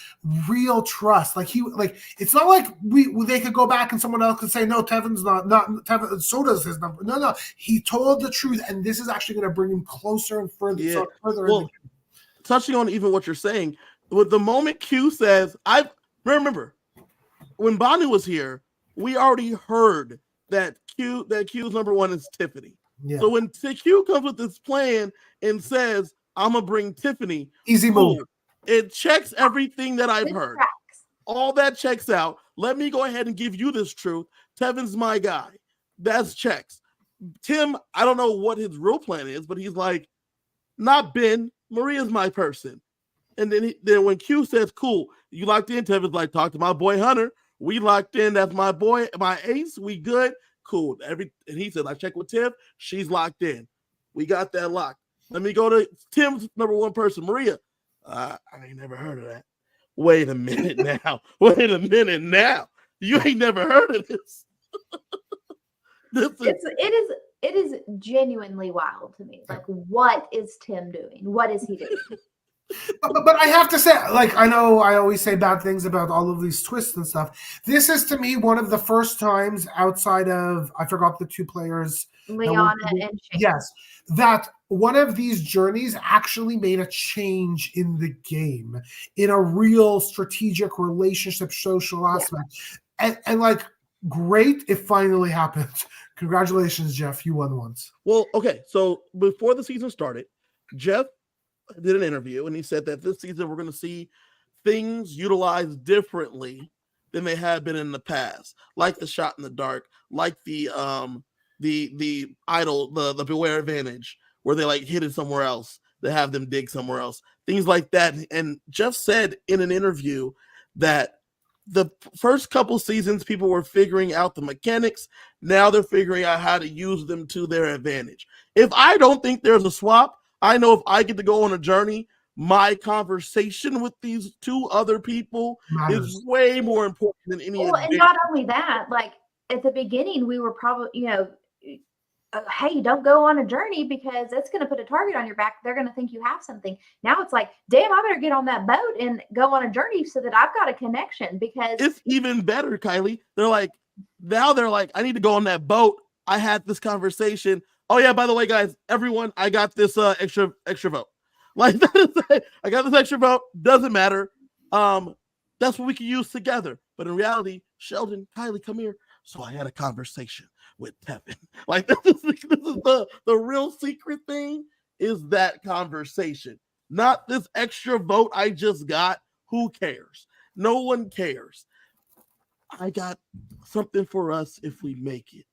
real trust. It's not like they could go back and someone else could say, no, Tevin's not Tevin, Soda's his number. No. He told the truth, and this is actually going to bring him closer and further.
Well, touching on even what you're saying, with the moment Q says, I remember when Banu was here, we already heard that Q's number one is Tiffany.
Yeah.
So when Q comes with this plan and says, I'm gonna bring Tiffany,
Easy move.
It checks everything that I've
It
heard.
tracks.
All that checks out. Let me go ahead and give you this truth. Tevin's my guy. That's checks. Tim, I don't know what his real plan is, but he's like, not Ben. Maria's my person. And then when Q says, cool, you locked in, Tevin's like, talk to my boy Hunter. We locked in. That's my boy, my ace. We good. Cool. And he said, I checked with Tim. She's locked in. We got that locked. Let me go to Tim's number one person, Maria. I ain't never heard of that. Wait a minute now. Wait a minute now. You ain't never heard of this.
It is genuinely wild to me. Like, what is Tim doing? What is he doing?
But I have to say, like, I know I always say bad things about all of these twists and stuff. This is, to me, one of the first times outside of, I forgot the two players.
Liana and Shane.
Yes, that one of these journeys actually made a change in the game, in a real strategic relationship, social aspect. Yeah. And like, great, it finally happened. Congratulations, Jeff. You won once.
Well, okay. So before the season started, Jeff did an interview and he said that this season we're going to see things utilized differently than they have been in the past, like the shot in the dark, like the idol, the beware advantage, where they like hit it somewhere else, they have them dig somewhere else, things like that. And Jeff said in an interview that the first couple seasons people were figuring out the mechanics. Now they're figuring out how to use them to their advantage. If I don't think there's a swap, I know if I get to go on a journey, my conversation with these two other people is way more important than any.
Well, and not only that, like at the beginning, we were probably, hey, don't go on a journey because it's going to put a target on your back. They're going to think you have something. Now it's like, damn, I better get on that boat and go on a journey so that I've got a connection, because
it's even better, Kylie. They're like, I need to go on that boat. I had this conversation. Oh yeah, by the way, guys, everyone, I got this extra vote. Like I got this extra vote. Doesn't matter. That's what we can use together. But in reality, Sheldon, Kylie, come here. So I had a conversation with Tevin. Like this is the real secret thing, is that conversation, not this extra vote I just got. Who cares? No one cares. I got something for us if we make it.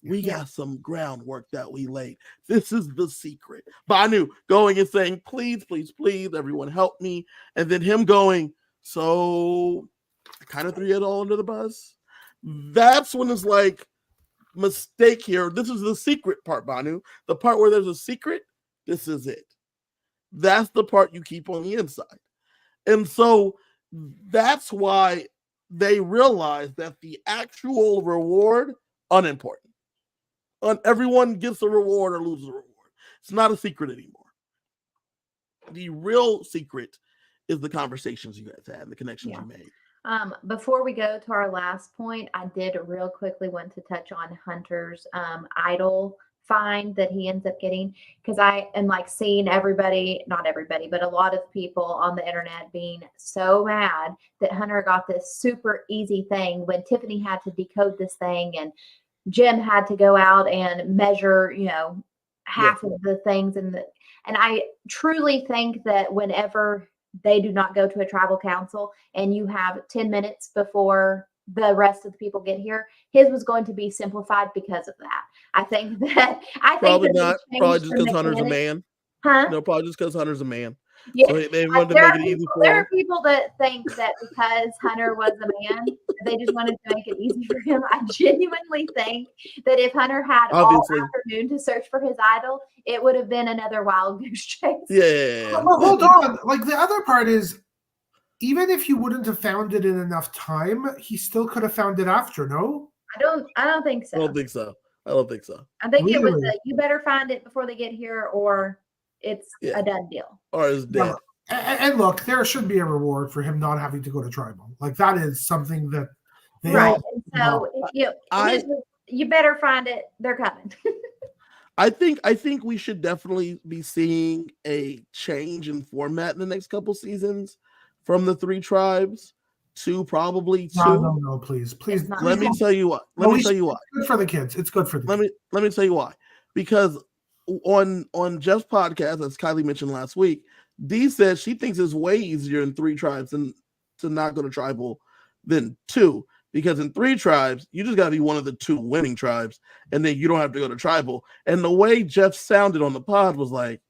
We got some groundwork that we laid. This is the secret. Banu going and saying, please, please, please, everyone help me. And then him going, so I kind of threw it all under the bus. That's when it's like, mistake here. This is the secret part, Banu. The part where there's a secret, this is it. That's the part you keep on the inside. And so that's why they realize that the actual reward, unimportant. Everyone gets a reward or loses a reward. It's not a secret anymore. The real secret is the conversations you guys had, the connections you made.
Before we go to our last point, I did real quickly want to touch on Hunter's idol find that he ends up getting, because I am like seeing everybody, not everybody, but a lot of people on the internet being so mad that Hunter got this super easy thing when Tiffany had to decode this thing and Jim had to go out and measure, half of the things. And I truly think that whenever they do not go to a tribal council and you have 10 minutes before the rest of the people get here, his was going to be simplified because of that. Probably
not. Probably just because Hunter's a man.
Huh?
No, probably just because Hunter's a man.
Yeah.
So they wanted to make it easy for him.
There are people that think that because Hunter was a man, they just wanted to make it easy for him. I genuinely think that if Hunter had all afternoon to search for his idol, it would have been another wild goose chase.
Yeah.
Well, hold on. Like, the other part is, even if he wouldn't have found it in enough time, he still could have found it after, no?
I don't think so.
I don't think so.
I think it was you better find it before they get here, or it's a done deal.
Or it's dead.
And look, there should be a reward for him not having to go to tribal. Like, that is something that they
right. So you better find it. They're coming.
I think we should definitely be seeing a change in format in the next couple seasons from the 3 tribes to probably 2.
No, please.
Let me tell you what. Let me tell you why.
It's good for the kids. It's good for the kids.
Let me tell you why. Because on Jeff's podcast, as Kylie mentioned last week, Dee said she thinks it's way easier in 3 tribes than to not go to tribal than 2. Because in 3 tribes, you just got to be one of the 2 winning tribes, and then you don't have to go to tribal. And the way Jeff sounded on the pod was like,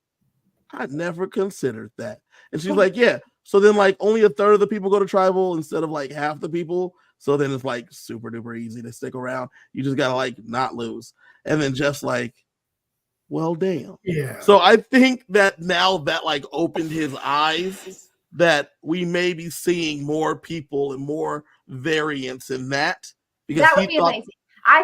I never considered that. And she's like, yeah. So then like only a third of the people go to tribal instead of like half the people. So then it's like super duper easy to stick around. You just got to like not lose. And then Jeff's like, well, damn.
Yeah.
So I think that now that like opened his eyes that we may be seeing more people and more variance in that. Because
that would be amazing. I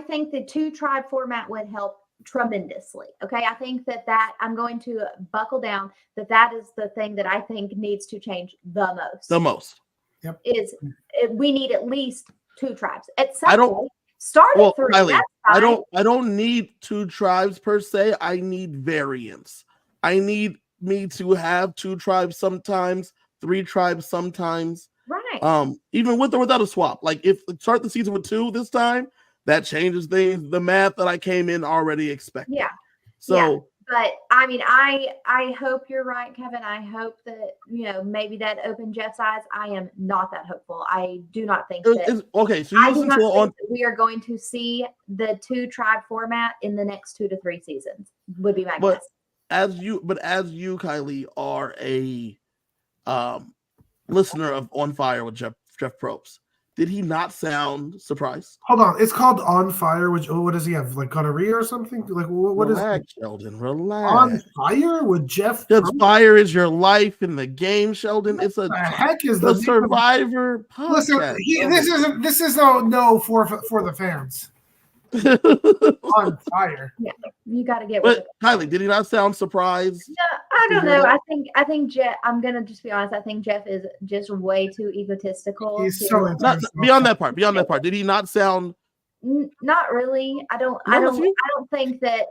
think the 2 tribe format would help tremendously. Okay. I think that I'm going to buckle down that is the thing that I think needs to change the most.
Yep.
We need at least 2 tribes. At some point, start at 3.
Kylie, I don't need 2 tribes per se. I need variance. I need me to have 2 tribes sometimes, 3 tribes sometimes.
Right.
Even with or without a swap. Like if start the season with 2 this time, that changes things. The math that I came in already expecting.
Yeah.
So,
yeah. But I mean, I hope you're right, Kevin. I hope that maybe that opened Jeff's eyes. I am not that hopeful. I do not think that.
Okay, so you listen to on.
We are going to see the 2 tribe format in the next 2 to 3 seasons. Would be my guess.
As you, Kylie, are a listener of On Fire with Jeff Probst. Did he not sound surprised?
Hold on, it's called On Fire. Which what does he have? Like gonorrhea or something? Like what
relax,
is
Sheldon? Relax.
On Fire with Jeff?
Because fire is your life in the game, Sheldon. It's a
heck is
the Survivor podcast.
Listen, this is no for the fans. On Fire.
Yeah, you got to get.
But Kylie, did he not sound surprised?
No, I don't know. I think Jeff. I'm gonna just be honest. I think Jeff is just way too egotistical.
He's so
beyond that part. Did he not sound?
Not really. I don't think that.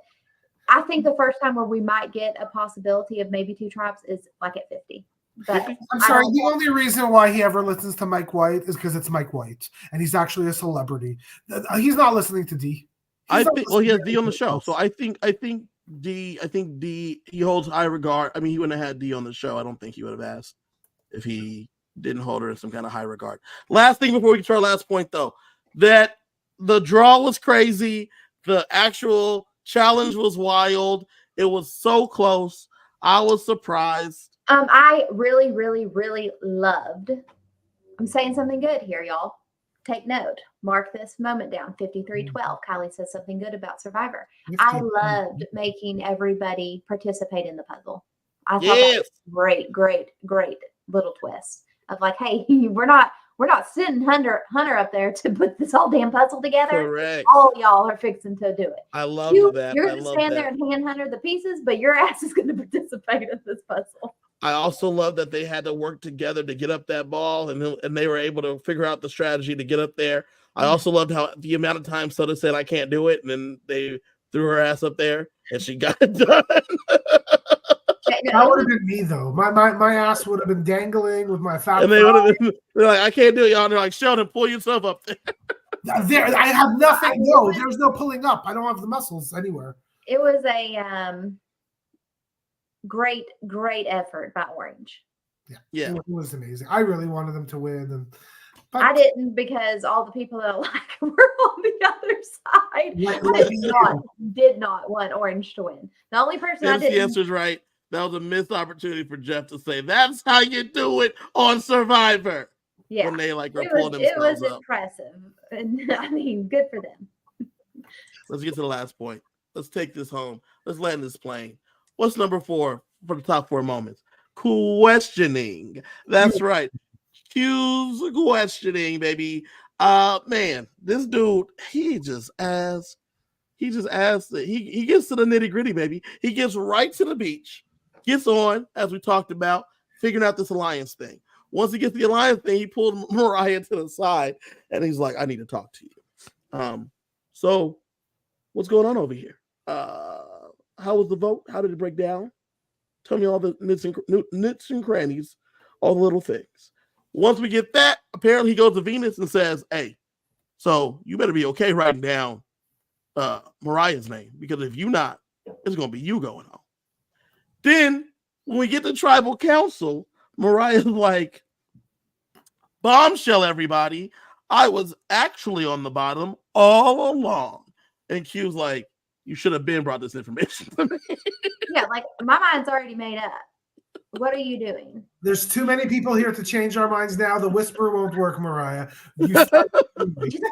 I think the first time where we might get a possibility of maybe 2 tribes is like at 50. But
I'm sorry. The only reason why he ever listens to Mike White is because it's Mike White, and he's actually a celebrity. He's not listening to D.
He has D on the show, so I think D. He holds high regard. I mean, he wouldn't have had D on the show. I don't think he would have asked if he didn't hold her in some kind of high regard. Last thing before we get to our last point, though, that the draw was crazy. The actual challenge was wild. It was so close. I was surprised.
I really, really, really loved. I'm saying something good here, y'all. Take note. Mark this moment down. 5312. Kylie says something good about Survivor. I loved making everybody participate in the puzzle. I thought that was great little twist of like, hey, we're not sending Hunter up there to put this whole damn puzzle together.
Correct.
All y'all are fixing to do it.
I love that.
You're going to stand there and hand Hunter the pieces, but your ass is going to participate in this puzzle.
I also love that they had to work together to get up that ball, and they were able to figure out the strategy to get up there. I also loved how the amount of time Soda said, I can't do it, and then they threw her ass up there, and she got it done.
That would have been me, though. My ass would have been dangling with my fat.
And they would have been like, I can't do it, y'all. And they're like, Sheldon, pull yourself up there.
I have nothing. No, there's no pulling up. I don't have the muscles anywhere.
It was a great effort by Orange.
Yeah.
It was amazing. I really wanted them to win, but
I didn't, because all the people that I like were on the other side. I did not want Orange to win. The only person I didn't.
The answer's right. That was a missed opportunity for Jeff to say, that's how you do it on Survivor.
Yeah.
When they were pulling themselves
up. It was
up.
impressive. And I mean, good for them.
Let's get to the last point. Let's take this home. Let's land this plane. What's number 4 for the top 4 moments? Questioning. That's right. Q's questioning, baby. Man, this dude, he just asks. He gets to the nitty-gritty, baby. He gets right to the beach, gets on, as we talked about, figuring out this alliance thing. Once he gets the alliance thing, he pulled Mariah to the side, and he's like, I need to talk to you. So what's going on over here? How was the vote? How did it break down? Tell me all the nits and crannies all the little things. Once we get that, apparently he goes to Venus and says, hey, so you better be okay writing down Mariah's name, because if you not, it's going to be you going home. Then when we get to tribal council, Mariah's like, bombshell, everybody. I was actually on the bottom all along. And Q's like, you should have been brought this information to me.
Yeah, like my mind's already made up. What are you doing?
There's too many people here to change our minds now. The whisper won't work, Mariah.
She's like,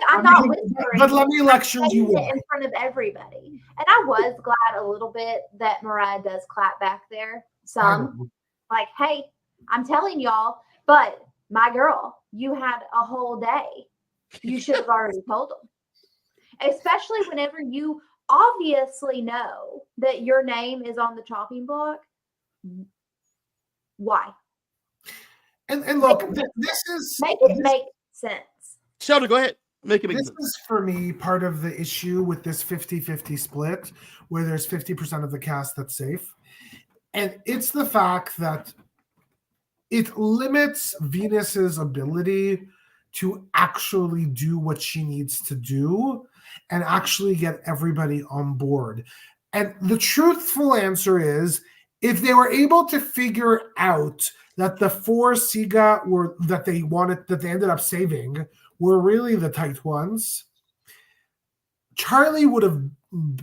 I'm not whispering.
But let me lecture you
in front of everybody. And I was glad a little bit that Mariah does clap back there. Like, hey, I'm telling y'all, but my girl, you had a whole day. You should have already told them. Especially whenever you obviously know that your name is on the chopping block. Why?
And look, this is
make sense.
Sheldon, go ahead. Make it make sense.
This is for me part of the issue with this 50-50 split, where there's 50% of the cast that's safe. And it's the fact that it limits Venus's ability to actually do what she needs to do and actually get everybody on board. And the truthful answer is, if they were able to figure out that the 4 Siga that they ended up saving were really the tight ones, Charlie would have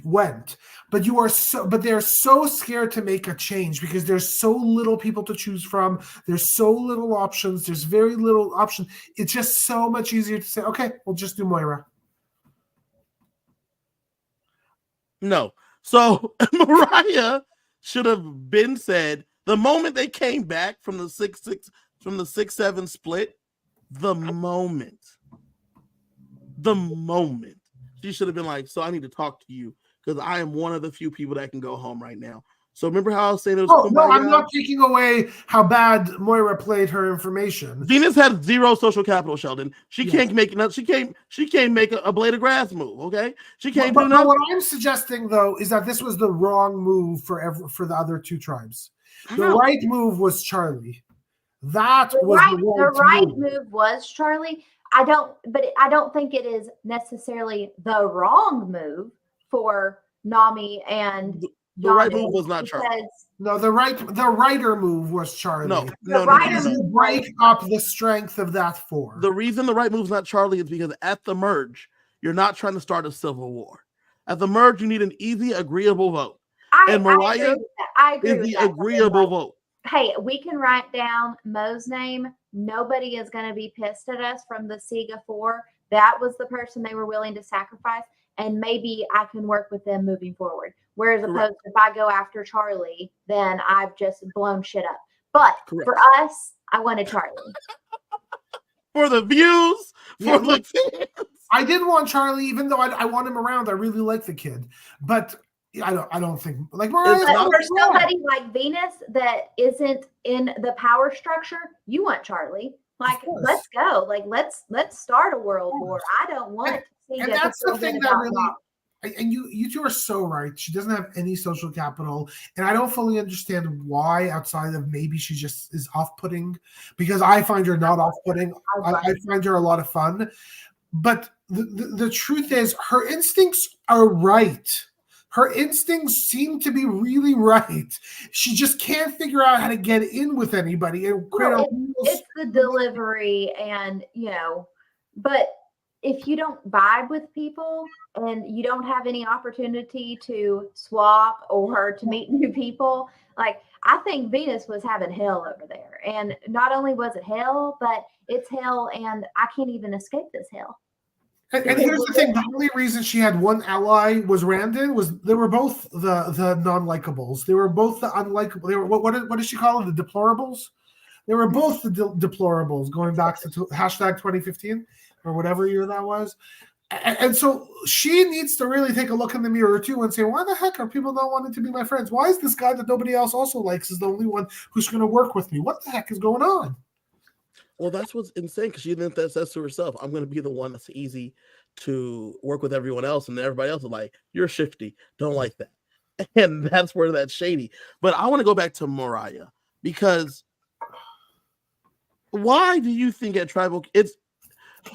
went. But they're so scared to make a change because there's so little people to choose from. There's so little options. There's very little option. It's just so much easier to say, okay, we'll just do Moira.
No. So Mariah should have been said the moment they came back from the 6-7 split. The moment she should have been like, so I need to talk to you because I am one of the few people that can go home right now. So remember how I was saying it was
no, I'm not taking away how bad Moira played her information.
Venus had 0 social capital, Sheldon. She can't make she can't make a blade of grass move, okay? She can't do nothing.
What I'm suggesting though is that this was the wrong move for the other 2 tribes. The right move was Charlie. The right
move was Charlie. I don't think it is necessarily the wrong move for Nami and
the right move was not Charlie.
No, the righter move was Charlie.
No.
Break up the strength of that 4.
The reason the right move is not Charlie is because at the merge, you're not trying to start a civil war. At the merge, you need an easy, agreeable vote. And Mariah is the agreeable vote.
Hey, we can write down Mo's name. Nobody is going to be pissed at us from the Siga 4. That was the person they were willing to sacrifice. And maybe I can work with them moving forward. Whereas opposed to if I go after Charlie, then I've just blown shit up. But for us, I wanted Charlie.
For the views, for the fans.
I did want Charlie, even though I want him around. I really like the kid. But I don't think like
for somebody like Venus that isn't in the power structure, you want Charlie. Like, let's go. Like, let's start a world war. I don't want
and that's the thing that really, and you 2 are so right. She doesn't have any social capital, and I don't fully understand why. Outside of maybe she just is off-putting, because I find her not off-putting. I find her a lot of fun, but the truth is, her instincts are right. Her instincts seem to be really right. She just can't figure out how to get in with anybody.
It's the delivery, and but if you don't vibe with people and you don't have any opportunity to swap or to meet new people, like I think Venus was having hell over there. And not only was it hell, but it's hell, and I can't even escape this hell.
And here's the thing: the only reason she had one ally was Randon. Was they were both the non-likables. They were both the unlikable. They were what does she call them? The deplorables. They were both the deplorables, going back to hashtag 2015 or whatever year that was. And so she needs to really take a look in the mirror too and say, why the heck are people not wanting to be my friends? Why is this guy that nobody else also likes is the only one who's going to work with me? What the heck is going on?
Well, that's what's insane, because she then says to herself, I'm going to be the one that's easy to work with everyone else. And everybody else is like, you're shifty. Don't like that. And that's where that's shady. But I want to go back to Mariah, because Why do you think at tribal it's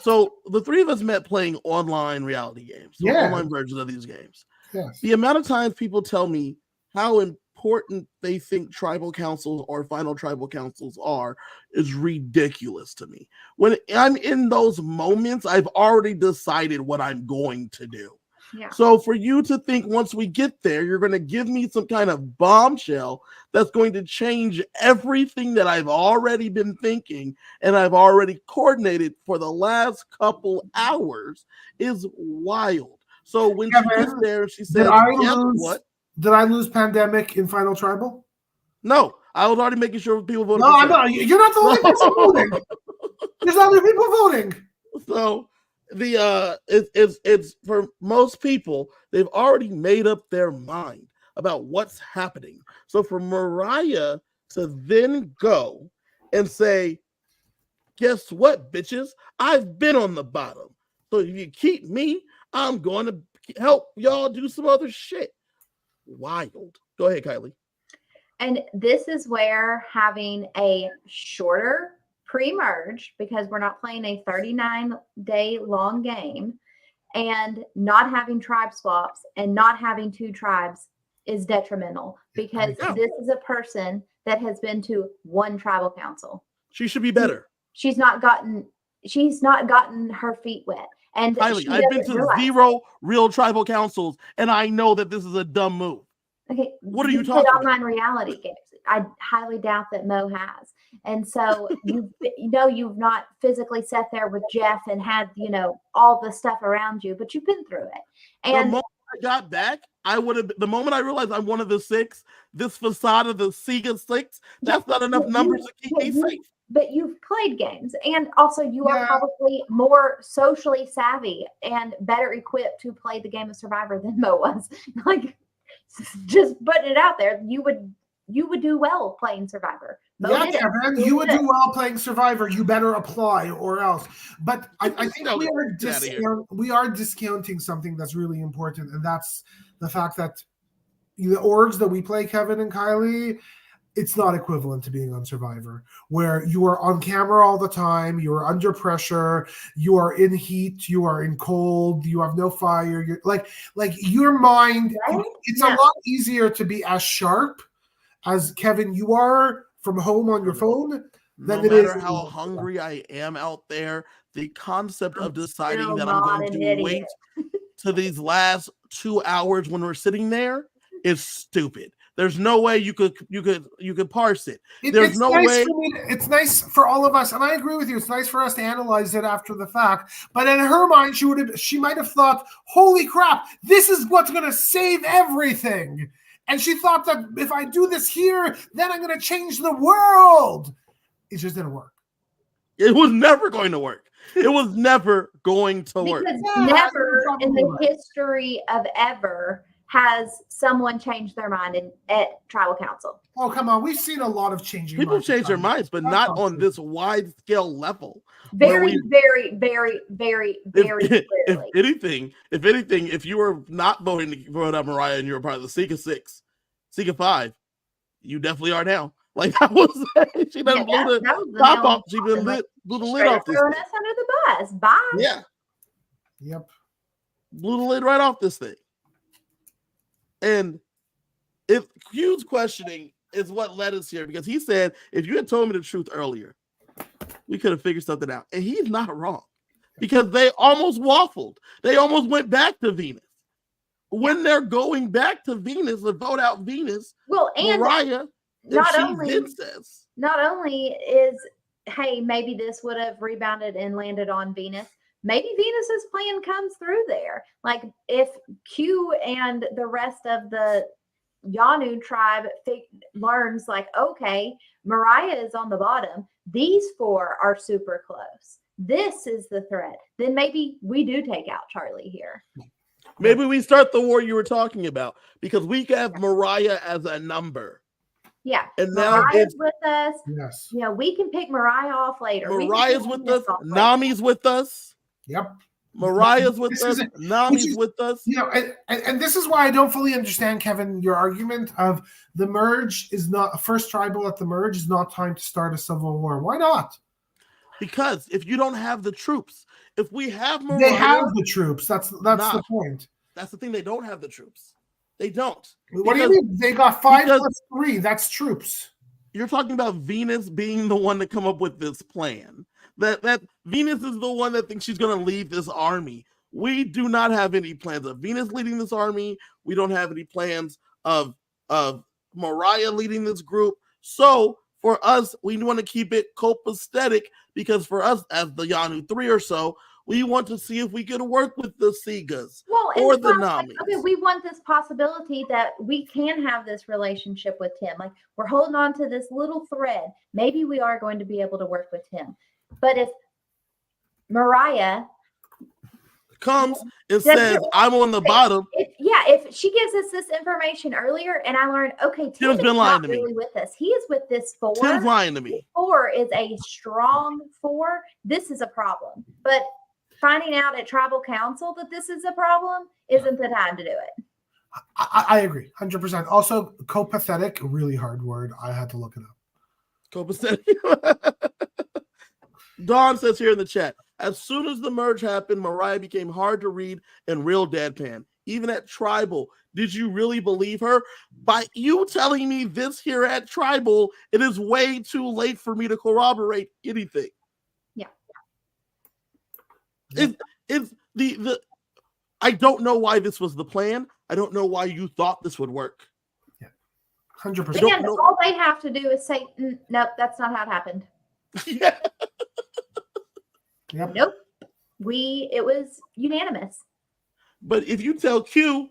so the three of us met playing online reality games, so online versions of these games.
Yes.
The amount of times people tell me how important they think tribal councils or final tribal councils are is ridiculous to me. When I'm in those moments, I've already decided what I'm going to do.
Yeah.
So for you to think once we get there, you're going to give me some kind of bombshell that's going to change everything that I've already been thinking and I've already coordinated for the last couple hours is wild. So when
Kevin,
she gets there, she says,
did I lose Pandemic in Final Tribal?
No, I was already making sure people voted.
No, I'm not. You're not the only person voting. There's other people voting.
So it's for most people, they've already made up their mind about what's happening. So for Mariah to then go and say, guess what, bitches? I've been on the bottom. So if you keep me, I'm going to help y'all do some other shit. Wild. Go ahead, Kylie.
And this is where having a shorter pre-merge, because we're not playing a 39-day long game, and not having tribe swaps and not having two tribes is detrimental, because this is a person that has been to one tribal council.
She should be better.
She's not gotten her feet wet. And
Kylie, I've been to 0 real tribal councils, and I know that this is a dumb move.
Okay,
what are you talking about?
Online reality games. I highly doubt that Mo has. And so you've not physically sat there with Jeff and had, all the stuff around you, but you've been through it. And
the moment I got back, the moment I realized I'm one of the 6, this facade of the Sega 6, that's not enough numbers to keep me safe.
But you've played games, and also you are probably more socially savvy and better equipped to play the game of Survivor than Mo was. Like, just putting it out there, you would do well playing Survivor.
Kevin, you would do well playing Survivor. You better apply or else. But I think we are discounting something that's really important, and that's the fact that the orgs that we play, Kevin and Kylie, it's not equivalent to being on Survivor, where you are on camera all the time, you are under pressure, you are in heat, you are in cold, you have no fire. You're like your mind, it's a lot easier to be as sharp as Kevin you are from home on your phone than it is.
No matter how hungry I am out there, the concept of deciding that I'm going to wait to these last 2 hours when we're sitting there is stupid. There's no way you could parse it. There's no way.
It's nice for all of us, and I agree with you. It's nice for us to analyze it after the fact. But in her mind, she might have thought, "Holy crap! This is what's going to save everything." And she thought that if I do this here, then I'm going to change the world. It just didn't work.
It was never going to work. It was never going to work.
Because never in the history of ever has someone changed their mind at tribal council.
Oh, come on. We've seen a lot of changing
people change their minds, but not on this wide scale level.
Very, very, very, very, very clearly.
If anything, if you were not voting for Mariah and you were part of the Sega 6, Sega 5, you definitely are now. Like I was saying, she done blew the top off. She blew the lid off this thing.
Us under the bus. Bye.
Yeah.
Yep.
Blew the lid right off this thing. And if Q's questioning is what led us here, because he said, if you had told me the truth earlier, we could have figured something out. And he's not wrong, because they almost waffled. They almost went back to Venus. When they're going back to Venus to vote out Venus,
and
Mariah,
not only is, hey, maybe this would have rebounded and landed on Venus. Maybe Venus's plan comes through there. Like if Q and the rest of the Yanu tribe learns, like, okay, Mariah is on the bottom. These 4 are super close. This is the threat. Then maybe we do take out Charlie here.
Maybe we start the war you were talking about, because we have Mariah as a number.
Yeah.
And now
Mariah's with us.
Yes.
We can pick Mariah off later.
Mariah's with us. Nami's with us.
Yep.
Mariah's with us. Nami's with us.
And this is why I don't fully understand, Kevin, your argument of the merge is not first tribal at the merge is not time to start a civil war. Why not?
Because if you don't have the troops, if we have Mariah,
they have the troops. That's the point.
That's the thing. They don't have the troops. They don't.
What do you mean? They got 5 plus 3. That's troops.
You're talking about Venus being the one to come up with this plan. That Venus is the one that thinks she's going to lead this army. We do not have any plans of Venus leading this army. We don't have any plans of Mariah leading this group. So for us, we want to keep it copacetic because for us, as the Yanu 3 or so, we want to see if we can work with the Sigas or the Namis.
Okay, we want this possibility that we can have this relationship with Tim. Like, we're holding on to this little thread. Maybe we are going to be able to work with him. But if Mariah
comes and says, I'm on the bottom.
If she gives us this information earlier and I learned, okay, Tim's
been lying to
really
me.
with us. He is with this 4.
Tim's lying to me.
4 is a strong 4. This is a problem. But finding out at tribal council that this is a problem isn't the time to do it.
I agree 100%. Also, copacetic, really hard word. I had to look it up.
Copacetic. Dawn says here in the chat, as soon as the merge happened, Mariah became hard to read and real deadpan. Even at Tribal, did you really believe her? By you telling me this here at Tribal, it is way too late for me to corroborate anything.
Yeah.
It's the I don't know why this was the plan. I don't know why you thought this would work.
Yeah. 100%.
And all they have to do is say, nope, that's not how it happened.
Yeah.
Yep.
Nope. It was unanimous.
But if you tell Q,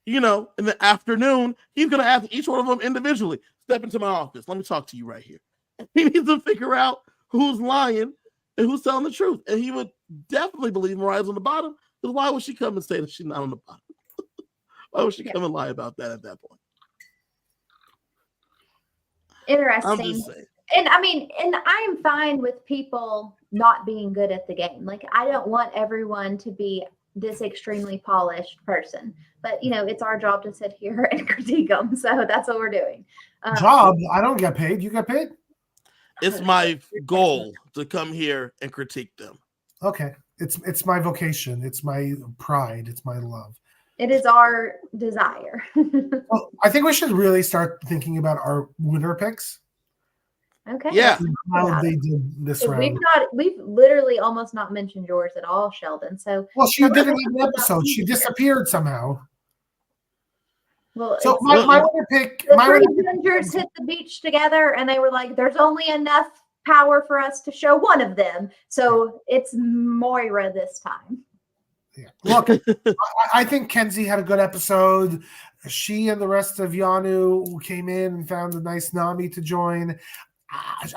in the afternoon, he's going to ask each one of them individually, step into my office. Let me talk to you right here. He needs to figure out who's lying and who's telling the truth. And he would definitely believe Mariah's on the bottom. Because why would she come and say that she's not on the bottom? Why would she come and lie about that at that point?
Interesting.
I'm just saying.
And I'm fine with people not being good at the game. Like, I don't want everyone to be this extremely polished person, but it's our job to sit here and critique them. So that's what we're doing.
Job? I don't get paid. You get paid?
It's my goal to come here and critique them.
Okay. It's my vocation. It's my pride. It's my love.
It is our desire.
Well, I think we should really start thinking about our winner picks.
Okay.
Yeah.
How they did this round.
We've literally almost not mentioned yours at all, Sheldon. So
she didn't even episode. She disappeared somehow.
Well,
so my winner pick.
The three Avengers hit the beach together, and they were like, "There's only enough power for us to show one of them." So it's Moira this time.
Yeah. Look, I think Kenzie had a good episode. She and the rest of Yanu came in and found a nice Nami to join.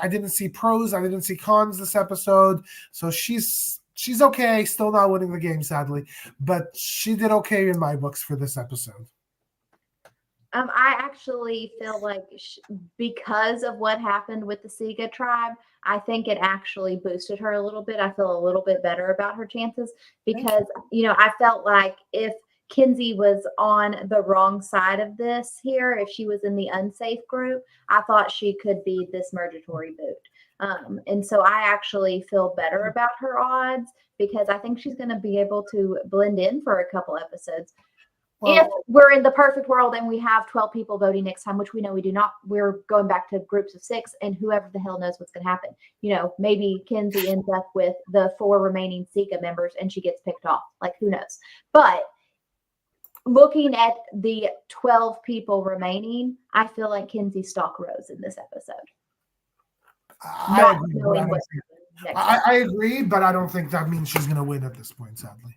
I didn't see pros. I didn't see cons this episode. So she's okay. Still not winning the game, sadly. But she did okay in my books for this episode.
I actually feel like because of what happened with the Siga tribe, I think it actually boosted her a little bit. I feel a little bit better about her chances because, I felt like if Kenzie was on the wrong side of this here, if she was in the unsafe group, I thought she could be this mergatory boot. And so I actually feel better about her odds because I think she's going to be able to blend in for a couple episodes. Well, if we're in the perfect world and we have 12 people voting next time, which we know we do not, we're going back to groups of 6 and whoever the hell knows what's going to happen. Maybe Kenzie ends up with the 4 remaining Sika members and she gets picked off. Like, who knows? But looking at the 12 people remaining, I feel like Kenzie's stock rose in this episode.
I agree, but I don't think that means she's going to win at this point, sadly.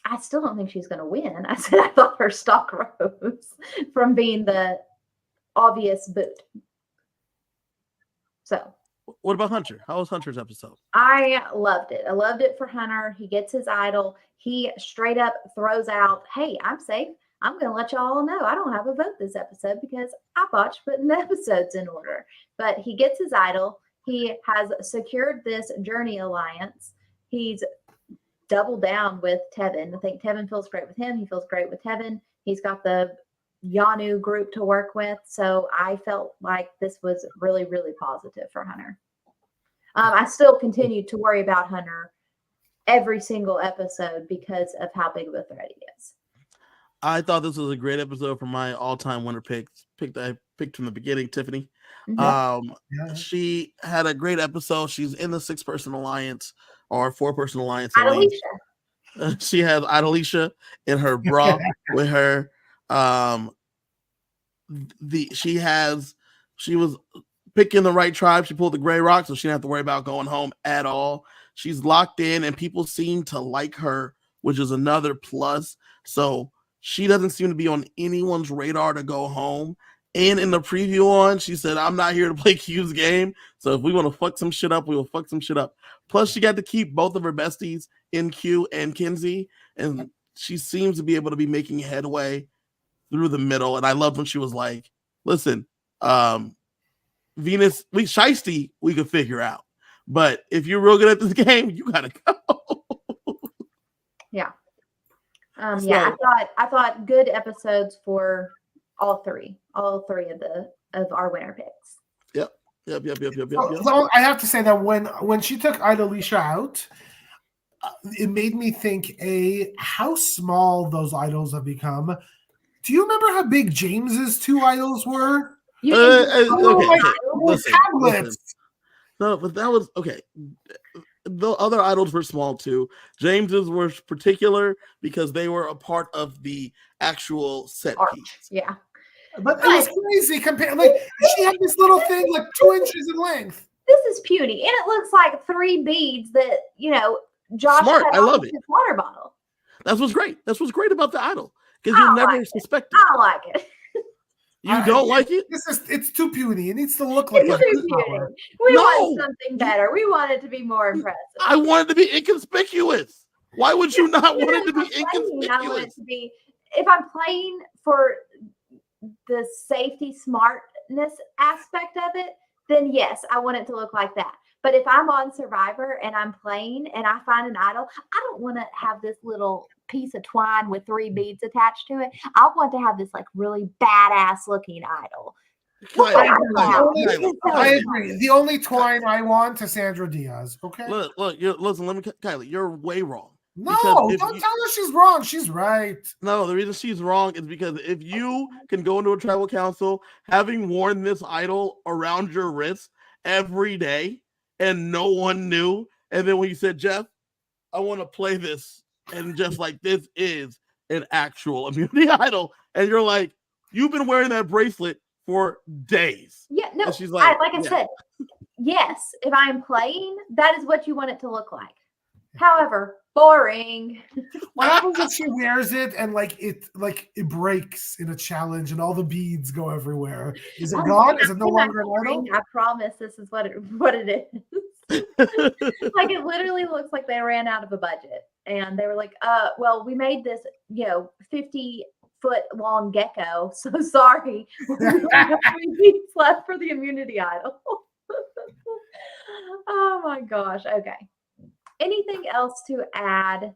I still don't think she's going to win. I said I thought her stock rose from being the obvious boot. So.
What about Hunter? How was Hunter's episode?
I loved it. I loved it for Hunter. He gets his idol. He straight up throws out, hey, I'm safe. I'm going to let y'all know I don't have a vote this episode because I botched putting the episodes in order. But he gets his idol. He has secured this Journey Alliance. He's doubled down with Tevin. I think Tevin feels great with him. He feels great with Tevin. He's got the Yanu group to work with. So I felt like this was really, really positive for Hunter. I still continue to worry about Hunter every single episode because of how big of a threat he is.
I thought this was a great episode for my all-time winner picks. I picked from the beginning, Tiffany. She had a great episode. She's in the 6-person alliance or 4-person alliance. She has Adelicia in her bra with her. She was picking the right tribe. She pulled the Gray Rock, so she didn't have to worry about going home at all. She's locked in, and people seem to like her, which is another plus. So she doesn't seem to be on anyone's radar to go home. And in the preview she said, I'm not here to play Q's game. So if we want to fuck some shit up, we will fuck some shit up. Plus, she got to keep both of her besties in Q and Kinsey. And she seems to be able to be making headway through the middle. And I loved when she was like, listen, Venus, Shiesty, we could figure out. But if you're real good at this game, you got to go.
Yeah. I thought good episodes for all three of our winner picks.
Yep.
So I have to say that when she took Idolicia out, it made me think how small those idols have become. Do you remember how big James's 2 idols were?
Listen. No, but that was okay. The other idols were small too. James's were particular because they were a part of the actual set piece.
Yeah.
But it was crazy compared. Like she had this little thing like 2 inches in length.
This is puny, and it looks like 3 beads that Josh
Smart.
had
I love it.
His water bottle.
That's what's great. That's what's great about the idol because you never suspect it.
I don't like it.
You don't like it?
It's too puny. It needs to look like
it's too puny. We want something better. We want it to be more impressive.
I want it to be inconspicuous. Why would you not want it to be inconspicuous?
I want it to be. If I'm playing for the safety smartness aspect of it, then yes, I want it to look like that. But if I'm on Survivor and I'm playing and I find an idol, I don't want to have this little piece of twine with 3 beads attached to it. I want to have this like really badass looking idol.
I agree. The only twine I want is Sandra Diaz. Okay.
Look. Listen. Kylie, you're way wrong.
No, don't tell her she's wrong. She's right.
No, the reason she's wrong is because if you can go into a tribal council having worn this idol around your wrist every day and no one knew, and then when you said, Jeff, I want to play this, and just like this is an actual immunity idol, and you're like, you've been wearing that bracelet for days.
Yeah, no,
and she's like,
I said, yes, if I'm playing, that is what you want it to look like. However, boring.
What happens if she wears it and it breaks in a challenge and all the beads go everywhere? Is it gone? Is it no longer an idol?
I promise this is what it is. Like it literally looks like they ran out of a budget and they were like, well, we made this 50-foot long gecko, so sorry. We have 3 beads left for the immunity idol. Oh my gosh. Okay. Anything else to add?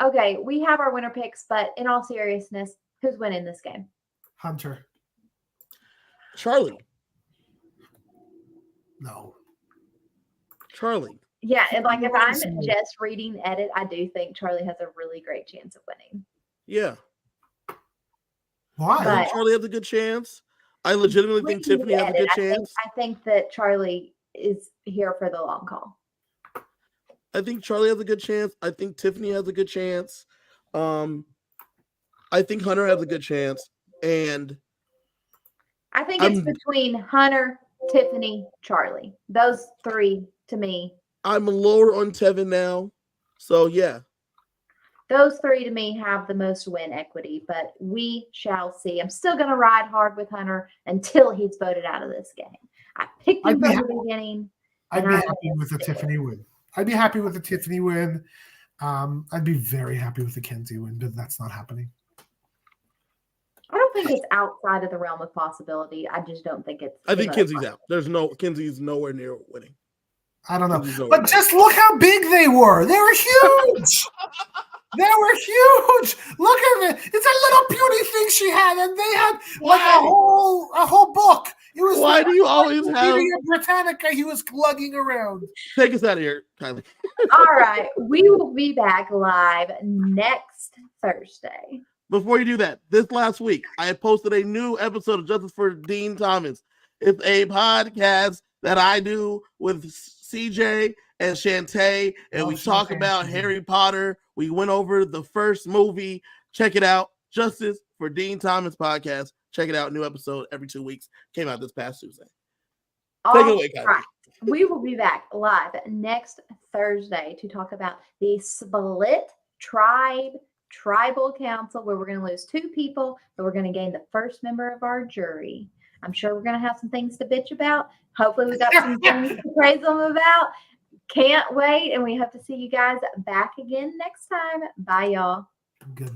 Okay, we have our winner picks, but in all seriousness, who's winning this game?
Hunter.
Charlie.
No.
Charlie.
Yeah, and if I'm just reading edit, I do think Charlie has a really great chance of winning.
Yeah.
Why?
I think Charlie has a good chance. I legitimately think Tiffany has a good chance.
I think that Charlie is here for the long haul.
I think Charlie has a good chance. I think Tiffany has a good chance. I think Hunter has a good chance. And
I think it's between Hunter, Tiffany, Charlie. Those 3 to me.
I'm lower on Tevin now. So yeah.
Those 3 to me have the most win equity, but we shall see. I'm still going to ride hard with Hunter until he's voted out of this game. I picked him from the beginning.
I'd be happy with a Tiffany win. I'd be happy with the Tiffany win. I'd be very happy with the Kenzie win, but that's not happening.
I don't think it's outside of the realm of possibility. I just don't think it's.
I think Kenzie's out. Kenzie's nowhere near winning.
I don't know. But just look how big they were. They were huge. They were huge. Look at it. It's a little puny thing she had, and they had like a whole book. It was
Why do you always have
Britannica? He was lugging around.
Take us out of here, Kylie.
All right. We will be back live next Thursday.
Before you do that, this last week, I had posted a new episode of Justice for Dean Thomas. It's a podcast that I do with CJ and Shantae, and we talk about Harry Potter. We went over the first movie. Check it out. Justice for Dean Thomas podcast. Check it out. New episode every 2 weeks. Came out this past Tuesday. Take it away, Kylie.
Right. We will be back live next Thursday to talk about the split tribal council, where we're going to lose 2 people, but we're going to gain the first member of our jury. I'm sure we're going to have some things to bitch about. Hopefully we got some things to praise them about. Can't wait. And we hope to see you guys back again next time. Bye, y'all.
Good.